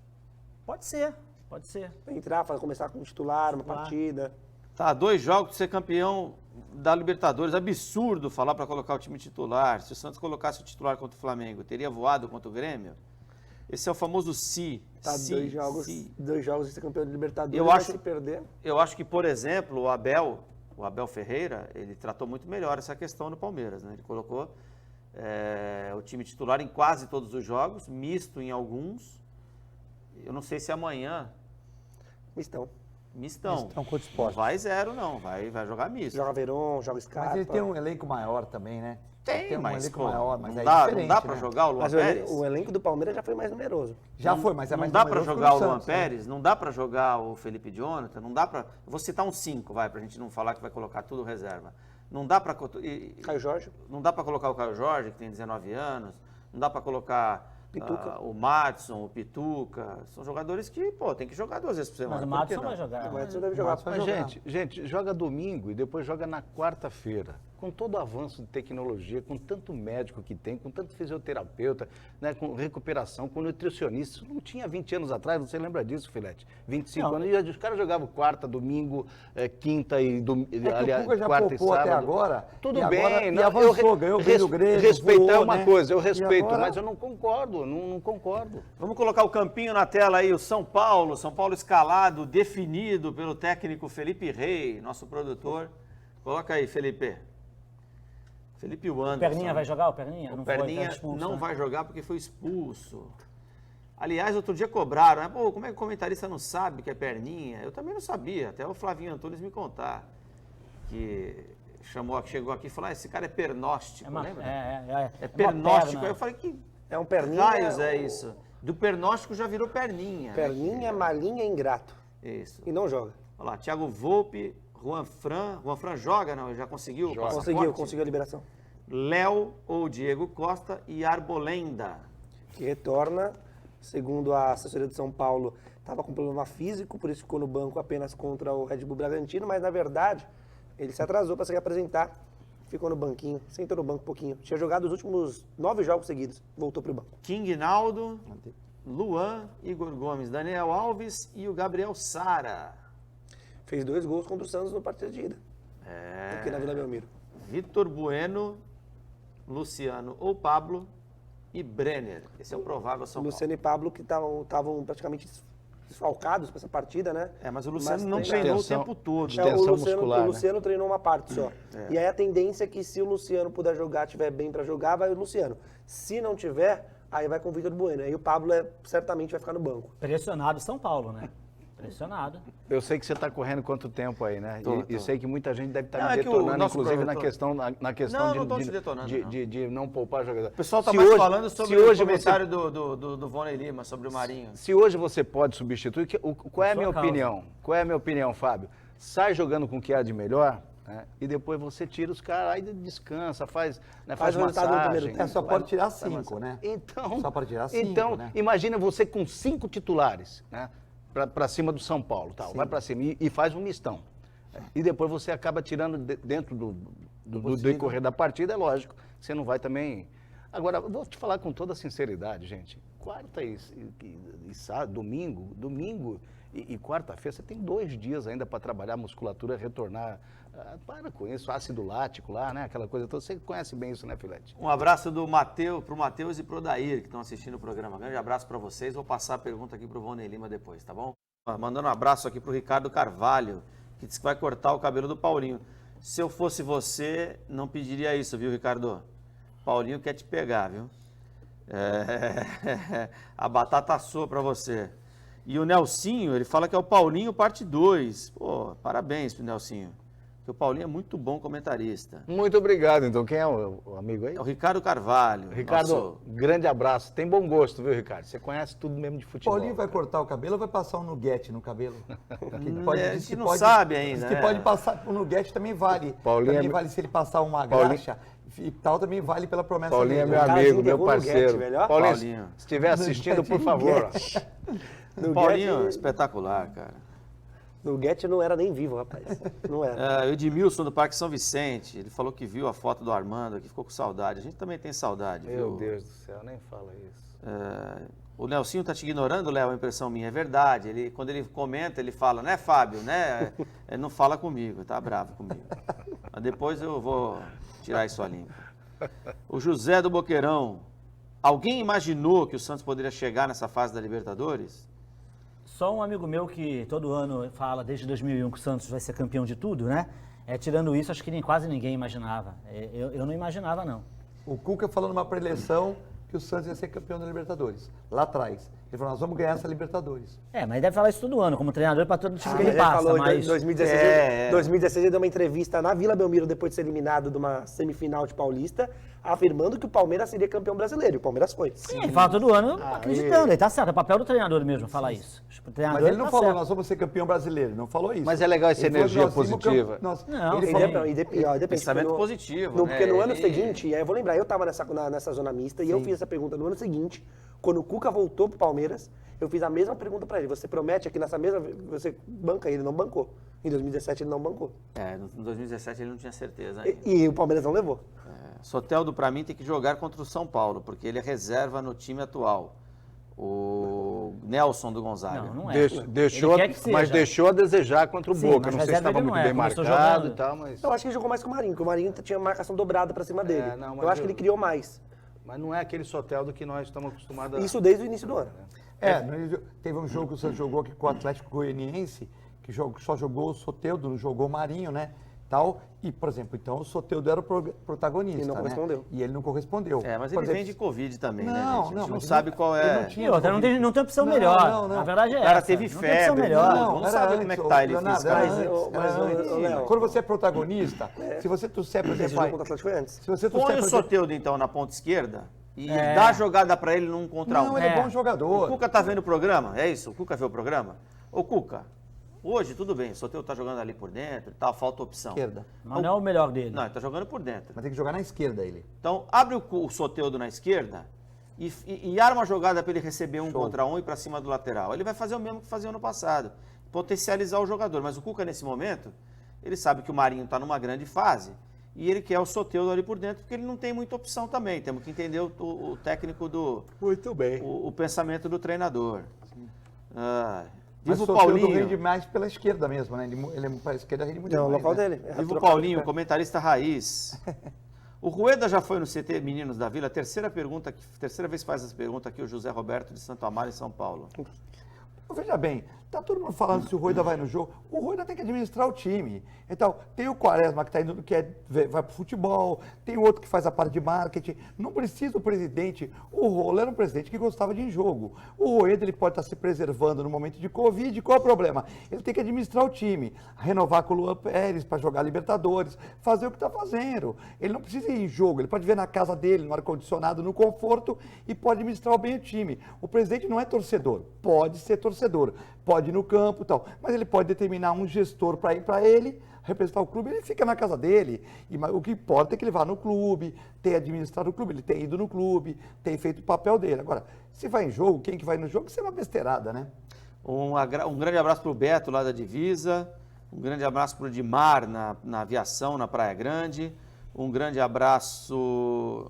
Pode ser, pode ser. Entrar, começar como titular, uma Titular. partida. Tá, 2 jogos de ser campeão da Libertadores. Absurdo falar para colocar o time titular. Se o Santos colocasse o titular contra o Flamengo, teria voado contra o Grêmio? Esse é o famoso si. Tá, si, 2 jogos de ser campeão de Libertadores. Eu vai acho- se perder. Eu acho que, por exemplo, o Abel Ferreira, ele tratou muito melhor essa questão no Palmeiras, né? Ele colocou o time titular em quase todos os jogos, misto em alguns. Eu não sei se amanhã, Mistão. mistão. Mistão contra o Não Sport. vai 0 não, vai jogar misto. Joga Veron, joga Scarpa. Mas ele tem um elenco maior também, né? Tem, um mas, elenco pô, maior, mas não é dá, diferente, não dá para né? jogar o Luan Mas Pérez? o elenco do Palmeiras já foi mais numeroso. Já foi, mas é Não mais dá para numeroso jogar que o Luan Santos, né? Pérez, não dá para jogar o Felipe Jonathan, não dá para... Eu vou citar uns 5, vai, pra gente não falar que vai colocar tudo reserva. Não dá para... Caio Jorge. Não dá para colocar o Caio Jorge, que tem 19 anos, não dá para colocar Pituca. o Madison, o Pituca. São jogadores que, pô, tem que jogar 2 vezes por semana. Mas o por que Madison não? vai jogar. O Edson deve jogar. Vai Mas, jogar. gente, joga domingo e depois joga na quarta-feira. Com todo o avanço de tecnologia, com tanto médico que tem, com tanto fisioterapeuta, né, com recuperação, com nutricionista. Isso não tinha 20 anos atrás, você lembra disso, Filete? 25 Não. anos, e os caras jogavam quarta, domingo, quinta e domingo. É que o Cuca já quarta e poupou até sábado. agora. Tudo e bem, agora, e não, avançou, ganhou bem no Grêmio, respeitar voou, é uma né? coisa, eu E respeito, agora- mas eu não concordo, não concordo. Vamos colocar o campinho na tela aí, o São Paulo escalado, definido pelo técnico Felipe Rey, nosso produtor. Coloca aí, Felipe. Felipe O Anderson. Perninha vai jogar? O Perninha? O Não foi, tá Perninha expulso, não né? vai jogar porque foi expulso. Aliás, outro dia cobraram, né? Pô, como é que o comentarista não sabe que é Perninha? Eu também não sabia, até o Flavinho Antunes me contar. Que chegou aqui e falou, esse cara é pernóstico, É uma, lembra? é É uma pernóstico. perna. Aí eu falei, que É um perninha. Raios é isso. Do pernóstico já virou perninha. Perninha, malinha, ingrato. Isso. E não joga. Olha lá, Thiago Volpe, Juan Fran. Juan Fran joga, não? Já conseguiu? o passaporte? Conseguiu a liberação. Léo ou Diego Costa e Arbolenda. Que retorna, segundo a assessoria de São Paulo, estava com problema físico, por isso ficou no banco apenas contra o Red Bull Bragantino, mas na verdade ele se atrasou para se reapresentar, ficou no banquinho, sentou no banco um pouquinho. Tinha jogado os últimos 9 jogos seguidos, voltou para o banco. King Naldo, Luan, Igor Gomes, Daniel Alves e o Gabriel Sara. Fez 2 gols contra o Santos no partido de ida, aqui na Vila Belmiro. Vitor Bueno, Luciano ou Pablo e Brenner. Esse é o provável São Paulo. Luciano e Pablo que estavam praticamente desfalcados para essa partida, né? Mas o Luciano não treinaram. treinou o Extensão. tempo todo. É, Extensão o muscular, Luciano treinou uma parte só. E aí a tendência é que se o Luciano puder jogar, tiver bem para jogar, vai o Luciano. Se não tiver, aí vai com o Vitor Bueno. Aí o Pablo certamente vai ficar no banco. Pressionado São Paulo, né? Pressionado. Eu sei que você está correndo quanto tempo aí, né? Tô. E sei que muita gente deve estar Não, me é que o detonando, nosso inclusive na produtor- questão Não tô te detonando, não. de não poupar jogador. O pessoal está Se mais hoje- falando sobre se o hoje comentário do Vonei Lima, sobre o Marinho. Se hoje você pode substituir, qual é a Por minha sua causa. opinião? Qual é a minha opinião, Fábio? Sai jogando com o que há de melhor, né? E depois você tira os caras, aí descansa, faz Faz o resultado no massagem. primeiro tempo. Só pode tirar Faz 5, né? Então, Só pode tirar 5, então né? imagina você com 5 titulares, né? Para cima do São Paulo, tal. Vai para cima e faz um mistão. E depois você acaba tirando dentro do decorrer da partida, é lógico. Você não vai também. Agora, eu vou te falar com toda sinceridade, gente. Quarta e sábado, domingo e quarta-feira, você tem 2 dias ainda para trabalhar a musculatura, retornar. Para com isso, ácido lático lá, né? Aquela coisa toda. Você conhece bem isso, né, Filete? Um abraço do Mateus, pro Matheus e pro Dair, que estão assistindo o programa. Grande abraço para vocês. Vou passar a pergunta aqui pro Vonei Lima depois, tá bom? Mandando um abraço aqui pro Ricardo Carvalho, que disse que vai cortar o cabelo do Paulinho. Se eu fosse você, não pediria isso, viu, Ricardo? Paulinho quer te pegar, viu? A batata assou para você. E o Nelsinho, ele fala que é o Paulinho parte 2. Pô, parabéns pro Nelsinho. Porque o Paulinho é muito bom comentarista. Muito obrigado, então. Quem é o amigo aí? É o Ricardo Carvalho. Ricardo, nosso- grande abraço. Tem bom gosto, viu, Ricardo? Você conhece tudo mesmo de futebol. Paulinho vai cortar o cabelo ou vai passar um nuguete no cabelo? A gente não sabe ainda, Diz que né? pode passar, o nuguete também vale. Paulinho também é- vale se ele passar uma Paulinho- graxa e tal, também vale pela promessa Paulinho é dele. meu cara amigo, meu desenterrou no parceiro. Guedes, velho, ó. Paulinho, Paulinho. se estiver assistindo, por favor. No Paulinho, Guedes, espetacular, cara. no Guedes não era nem vivo, rapaz. Não era. O Edmilson do Parque São Vicente, ele falou que viu a foto do Armando aqui, ficou com saudade. A gente também tem saudade, Meu viu? Deus do céu, nem fala isso. O Nelsinho tá te ignorando, Léo, a impressão minha. É verdade. Quando ele comenta, ele fala, né, Fábio, né? Ele não fala comigo, tá bravo comigo. Mas depois eu vou tirar isso a limpo. O José do Boqueirão. Alguém imaginou que o Santos poderia chegar nessa fase da Libertadores? Só um amigo meu que todo ano fala, desde 2001, que o Santos vai ser campeão de tudo, né? Tirando isso, acho que quase ninguém imaginava. Eu não imaginava, não. O Cuca falou numa preleção que o Santos ia ser campeão da Libertadores, lá atrás. Ele falou, nós vamos ganhar essa Libertadores. Mas deve falar isso todo ano, como treinador, para todo time que Ele ele passa. falou Mas em 2016, É. 2016 ele deu uma entrevista na Vila Belmiro depois de ser eliminado de uma semifinal de Paulista, afirmando que o Palmeiras seria campeão brasileiro. E o Palmeiras foi. sim, ele fala todo ano acreditando. Ele tá certo, é papel do treinador mesmo falar isso. O treinador, Mas ele não tá falou, certo. nós vamos ser campeão brasileiro, não falou isso. Mas é legal essa Ele falou que energia nós tínhamos positiva. Não, ele sim. falou, Depende. Pensamento porque positivo, né? Porque no ano Ele- seguinte, e aí eu vou lembrar, eu tava nessa zona mista e eu fiz essa pergunta no ano seguinte, quando o Cuca voltou pro Palmeiras, eu fiz a mesma pergunta pra ele. Você promete aqui nessa mesma, você banca? Ele não bancou. Em 2017 ele não bancou. Em 2017 ele não tinha certeza ainda. E o Palmeiras não levou. Soteldo, pra mim, tem que jogar contra o São Paulo, porque ele é reserva no time atual. O Nelson do Gonzaga. Não, não é. Deixou, Ele quer que seja. mas deixou a desejar contra o Sim, Boca. mas Não sei se reserva estava ele muito não é, bem começou marcado jogando. e tal, mas... Eu acho que ele jogou mais que o Marinho, porque o Marinho tinha marcação dobrada pra cima dele. não, mas eu acho que ele criou mais. Mas não é aquele Soteldo que nós estamos acostumados a... Isso desde o início do ano. teve um jogo que o Santos jogou aqui com o Atlético Goianiense, que só jogou o Soteldo, não jogou o Marinho, né? Tal. E, por exemplo, então o Soteldo era o protagonista. E não né? correspondeu. E ele não correspondeu. Mas Por ele exemplo, vem de Covid também, né, Não, gente? A gente não, não mas sabe ele- qual ele é. não tinha E outra, não tem opção Não, melhor. não. A verdade é O cara essa. teve Não tem febre, opção melhor. não sabe como é que tá ele Leonardo, fisicamente. era antes, Mas, era ô, antes. Léo, Quando você é protagonista, se você trouxer, por Esse exemplo, jogo contra o Atlético foi antes. se você Põe trouxer, o por exemplo, Soteldo, então, na ponta esquerda E dá a jogada para ele num contra um. Não, ele é bom O jogador. Cuca tá vendo o programa? É isso? O Cuca vê o programa? Ô, Cuca, hoje tudo bem, o Soteldo tá jogando ali por dentro e tal, falta opção. Esquerda. Mas não é o melhor dele. Não, ele tá jogando por dentro. Mas tem que jogar na esquerda ele. Então, abre o Soteldo na esquerda e arma uma jogada para ele receber um contra um e para cima do lateral. Ele vai fazer o mesmo que fazia ano passado, potencializar o jogador. Mas o Cuca, nesse momento, ele sabe que o Marinho está numa grande fase e ele quer o Soteldo ali por dentro, porque ele não tem muita opção também. Temos que entender o técnico Muito bem. o pensamento do treinador. Mas Viva o Soteldo Paulinho. rende mais pela esquerda mesmo, né? Ele para a esquerda rende muito Não, o mais. local né? dele. É Viva o trocar Paulinho, de pé. comentarista raiz. O Rueda já foi no CT Meninos da Vila, terceira vez que faz essa pergunta aqui o José Roberto de Santo Amaro, em São Paulo. Veja bem, tá todo mundo falando se o Rueda vai no jogo. O Rueda tem que administrar o time. Então, tem o Quaresma que tá indo, vai pro futebol, tem o outro que faz a parte de marketing. Não precisa o presidente. O Rola era um presidente que gostava de ir em jogo. O Rueda, ele pode estar se preservando no momento de Covid. Qual é o problema? Ele tem que administrar o time, renovar com o Luan Pérez para jogar Libertadores, fazer o que está fazendo. Ele não precisa ir em jogo, ele pode ver na casa dele, no ar-condicionado, no conforto e pode administrar bem o time. O presidente não é torcedor, pode ser torcedor, pode ir no campo e tal, mas ele pode determinar um gestor para ir para ele, representar o clube, ele fica na casa dele. O que importa é que ele vá no clube, tenha administrado o clube, ele tem ido no clube, tem feito o papel dele. Agora, se vai em jogo, quem que vai no jogo, isso é uma besteirada, né? Um grande abraço para o Beto, lá da Divisa. Um grande abraço para o Dimar, na aviação, na Praia Grande. Um grande abraço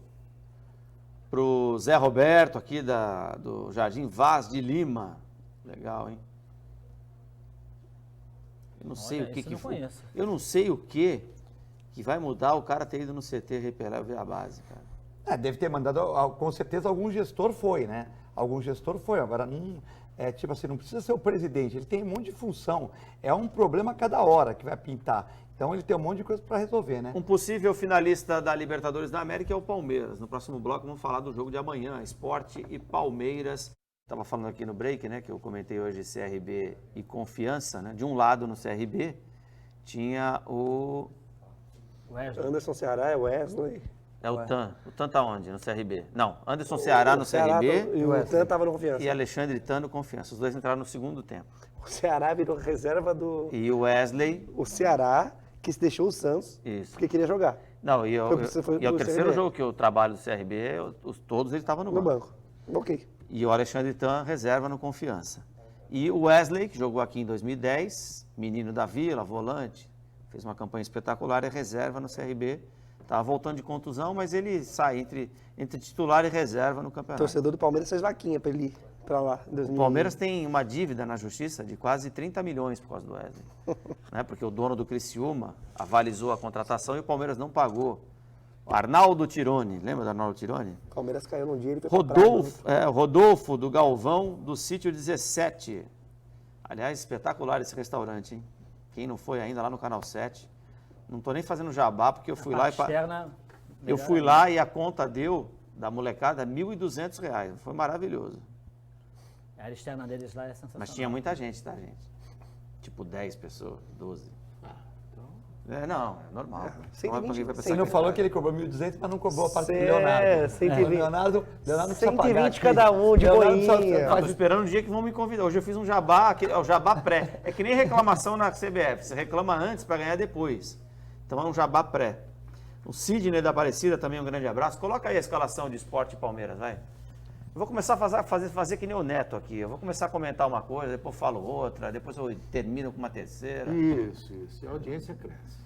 para o Zé Roberto, aqui do Jardim Vaz de Lima. Legal, hein? Eu não sei o que esse eu não foi. conheço. Eu não sei o que vai mudar o cara ter ido no CT repelar ver a base, cara. Deve ter mandado, com certeza algum gestor foi, né? Algum gestor foi, agora não, tipo assim, não precisa ser o presidente, ele tem um monte de função, é um problema a cada hora que vai pintar, então ele tem um monte de coisa para resolver, né? Um possível finalista da Libertadores da América é o Palmeiras. No próximo bloco vamos falar do jogo de amanhã, Sport e Palmeiras. Estava falando aqui no break, né, que eu comentei hoje CRB e Confiança, né? De um lado no CRB tinha o Anderson Ceará, é Wesley. o Tan. O Tan tá onde? No CRB? Não, Anderson Ceará no CRB E o Tan estava no Confiança. e Alexandre Tan no Confiança. Os dois entraram no segundo tempo. O Ceará virou reserva do... E o Wesley... O Ceará, que se deixou o Santos, Isso. porque queria jogar. Não, e Foi é o pro terceiro CRB. jogo que eu trabalho do CRB, todos eles estavam no No banco. banco. Ok. E o Alexandre Tan, reserva no Confiança. E o Wesley, que jogou aqui em 2010, menino da Vila, volante, fez uma campanha espetacular, é reserva no CRB. Estava voltando de contusão, mas ele sai entre titular e reserva no O campeonato. torcedor do Palmeiras fez vaquinha para ele ir para lá. Em 2000. O Palmeiras tem uma dívida na justiça de quase 30 milhões por causa do Wesley. Né? Porque o dono do Criciúma avalizou a contratação e o Palmeiras não pagou. O Arnaldo Tironi, lembra do Arnaldo Tironi? O Palmeiras caiu num dia, ele foi comprado. Rodolfo do Galvão, do Sítio 17. Aliás, espetacular esse restaurante, hein? Quem não foi ainda lá no Canal 7. Não estou nem fazendo jabá, porque eu fui lá e a conta deu, da molecada, R$ 1.200. Foi maravilhoso. A área externa deles lá é sensacional. Mas tinha muita gente, tá, gente? Tipo 10 pessoas, 12. Não, é normal. Não é pra quem vai pensar Ele não que- falou que ele cobrou 1.200, mas não cobrou a parte do É, Leonardo. 120. Leonardo precisa pagar 120 aqui. cada um de Leonardo boinha. precisa- Estou esperando o dia que vão me convidar. Hoje eu fiz um jabá, é o jabá pré. É que nem reclamação na CBF. Você reclama antes para ganhar depois. Então é um jabá pré. O Sidney da Aparecida também um grande abraço. Coloca aí a escalação de Sport e Palmeiras, vai. Eu vou começar a fazer que nem o Neto aqui. Eu vou começar a comentar uma coisa, depois falo outra, depois eu termino com uma terceira. Isso. E a audiência cresce.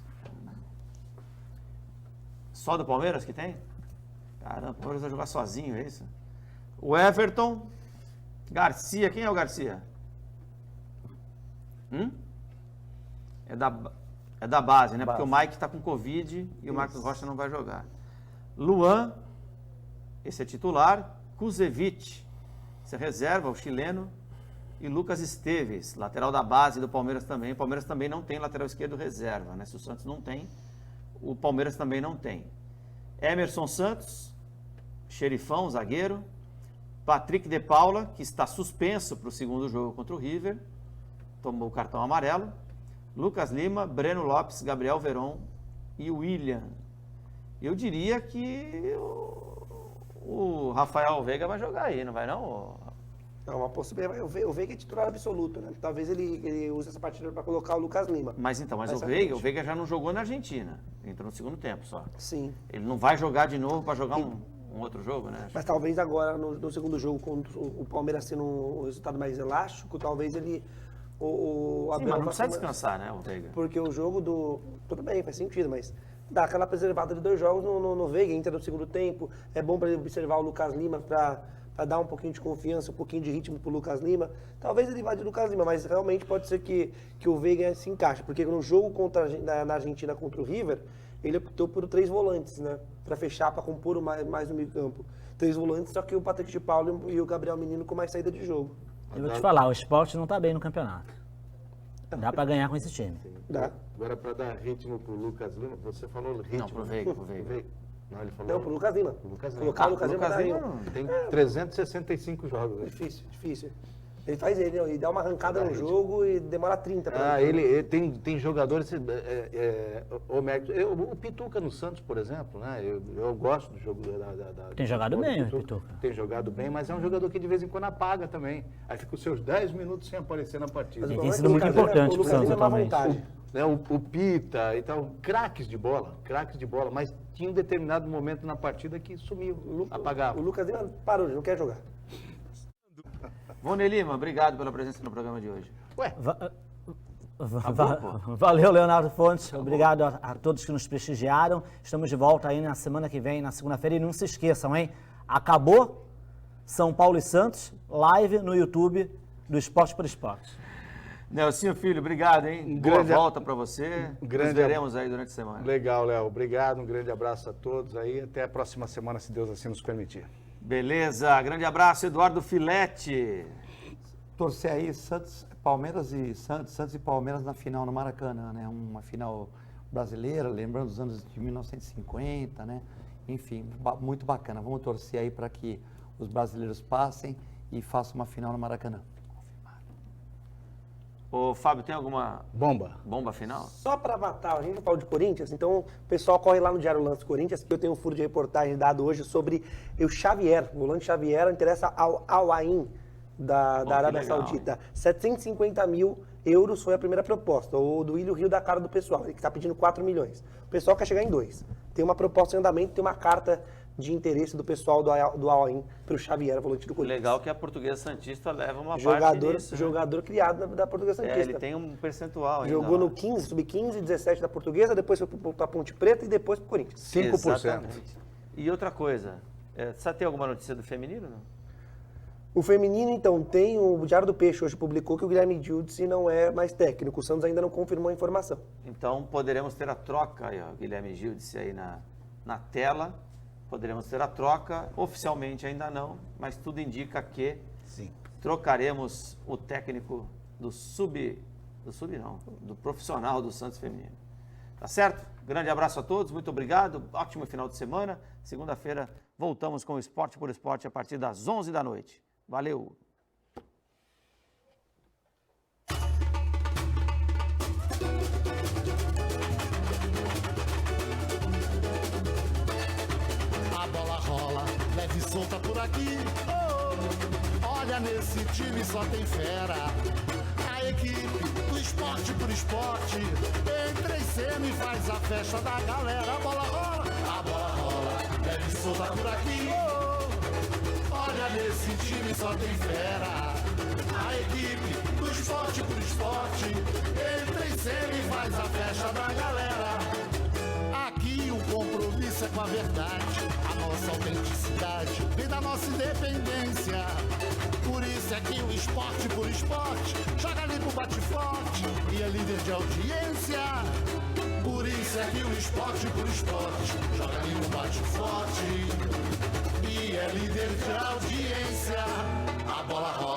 Só do Palmeiras que tem? Caramba, o Palmeiras vai jogar sozinho, é isso? O Everton, Garcia, quem é o Garcia? É da base, né? Porque o Mike tá com Covid e o Marcos Rocha não vai jogar. Luan, esse é titular. Kuzevic, esse é reserva, o chileno. E Lucas Esteves, lateral da base do Palmeiras também. O Palmeiras também não tem lateral esquerdo reserva, né? Se o Santos não tem, o Palmeiras também não tem. Emerson Santos, xerifão, zagueiro. Patrick de Paula, que está suspenso para o segundo jogo contra o River, tomou o cartão amarelo. Lucas Lima, Breno Lopes, Gabriel Veron e William. Eu diria que Rafael Veiga vai jogar aí, não vai não? É uma possibilidade. O Veiga é titular absoluto, né? Talvez ele use essa partida para colocar o Lucas Lima. Mas o Veiga já não jogou na Argentina. Entrou no segundo tempo só. Sim. Ele não vai jogar de novo para jogar um outro jogo, né? Mas talvez agora, no segundo jogo, com o Palmeiras sendo um resultado mais elástico, talvez ele... Sim, mas não precisa descansar, né, o Veiga? Porque o jogo do... Tudo bem, faz sentido, mas dá aquela preservada de 2 jogos no Veiga, entra no segundo tempo. É bom para ele observar o Lucas Lima para dar um pouquinho de confiança, um pouquinho de ritmo pro Lucas Lima. Talvez ele vá de Lucas Lima, mas realmente pode ser que o Veiga se encaixe. Porque no jogo na Argentina contra o River, ele optou por 3 volantes, né? Para fechar, para compor mais no meio campo. 3 volantes, só que o Patrick de Paulo e o Gabriel Menino com mais saída de jogo. Eu vou te falar, o Sport não tá bem no campeonato. Dá para ganhar com esse time. Dá. Agora, para dar ritmo pro Lucas Lima, você falou ritmo. Não, pro Veiga. Não, ele falou... Não, pro Lucas Lima. Lucas Lima. Colocar o Lucas Lima Lucas Lima não. Tem 365 jogos. Né? Difícil. Ele dá uma arrancada no jogo e demora 30 para ele tem jogadores... o Pituca no Santos, por exemplo, né? Eu gosto do jogo Tem jogado bem o Pituca. Tem jogado bem, mas é um jogador que de vez em quando apaga também. Aí fica os seus 10 minutos sem aparecer na partida. Tem sido muito importante pro Santos atualmente. O Pita e tal, craques de bola, mas tinha um determinado momento na partida que sumiu, apagava. O Lucas Lima parou, ele não quer jogar. Vone Lima, obrigado pela presença no programa de hoje. Valeu, Leonardo Fontes. Obrigado a todos que nos prestigiaram. Estamos de volta aí na semana que vem, na segunda-feira. E não se esqueçam, hein? Acabou São Paulo e Santos, live no YouTube do Esporte por Esporte. Nelsinho Filho, obrigado, hein? Boa volta para você. Nos veremos aí durante a semana. Legal, Léo. Obrigado, um grande abraço a todos aí. Até a próxima semana, se Deus assim nos permitir. Beleza, grande abraço, Eduardo Filete. Torcer aí Palmeiras e Santos e Palmeiras na final no Maracanã, né? Uma final brasileira, lembrando dos anos de 1950, né? Enfim, muito bacana. Vamos torcer aí para que os brasileiros passem e façam uma final no Maracanã. Ô, Fábio, tem alguma bomba final? Só para matar, a gente falou de Corinthians, então o pessoal corre lá no Diário Lance Corinthians, que eu tenho um furo de reportagem dado hoje sobre o Xavier, o volante Xavier, interessa ao Al-Ain da Arábia Saudita. 750 mil euros foi a primeira proposta, o do Ilho Rio da cara do pessoal, ele que está pedindo 4 milhões. O pessoal quer chegar em 2. Tem uma proposta em andamento, tem uma carta de interesse do pessoal do Al-Ain para o Xavier, volante do Corinthians. Legal que a Portuguesa Santista leva uma jogador, parte disso, jogador criado da Portuguesa Santista. Ele tem um percentual ainda. Jogou no 15, sub-15, 17 da Portuguesa, depois foi para a Ponte Preta e depois para o Corinthians. 5%. Exatamente. E outra coisa, você tem alguma notícia do feminino? Não? O feminino, então, tem o Diário do Peixe hoje publicou que o Guilherme Giudice não é mais técnico. O Santos ainda não confirmou a informação. Então poderemos ter a troca aí, ó, Guilherme Giudice aí na tela. Poderemos ter a troca, oficialmente ainda não, mas tudo indica que trocaremos o técnico do profissional do Santos Feminino. Tá certo? Grande abraço a todos, muito obrigado, ótimo final de semana. Segunda-feira voltamos com o Esporte por Esporte a partir das 11 da noite. Valeu! Leve e solta por aqui, olha nesse time só tem fera. A equipe do Esporte por Esporte entra em cena e faz a festa da galera. A bola rola, leve e solta por aqui, olha nesse time só tem fera. A equipe do Esporte por Esporte entra em cena e faz a festa da galera. Aqui o compromisso é com a verdade, a nossa autenticidade vem da nossa independência. Por isso é que o Esporte por Esporte joga limpo, bate forte e é líder de audiência. Por isso é que o Esporte por Esporte joga limpo, bate forte e é líder de audiência. A bola rola.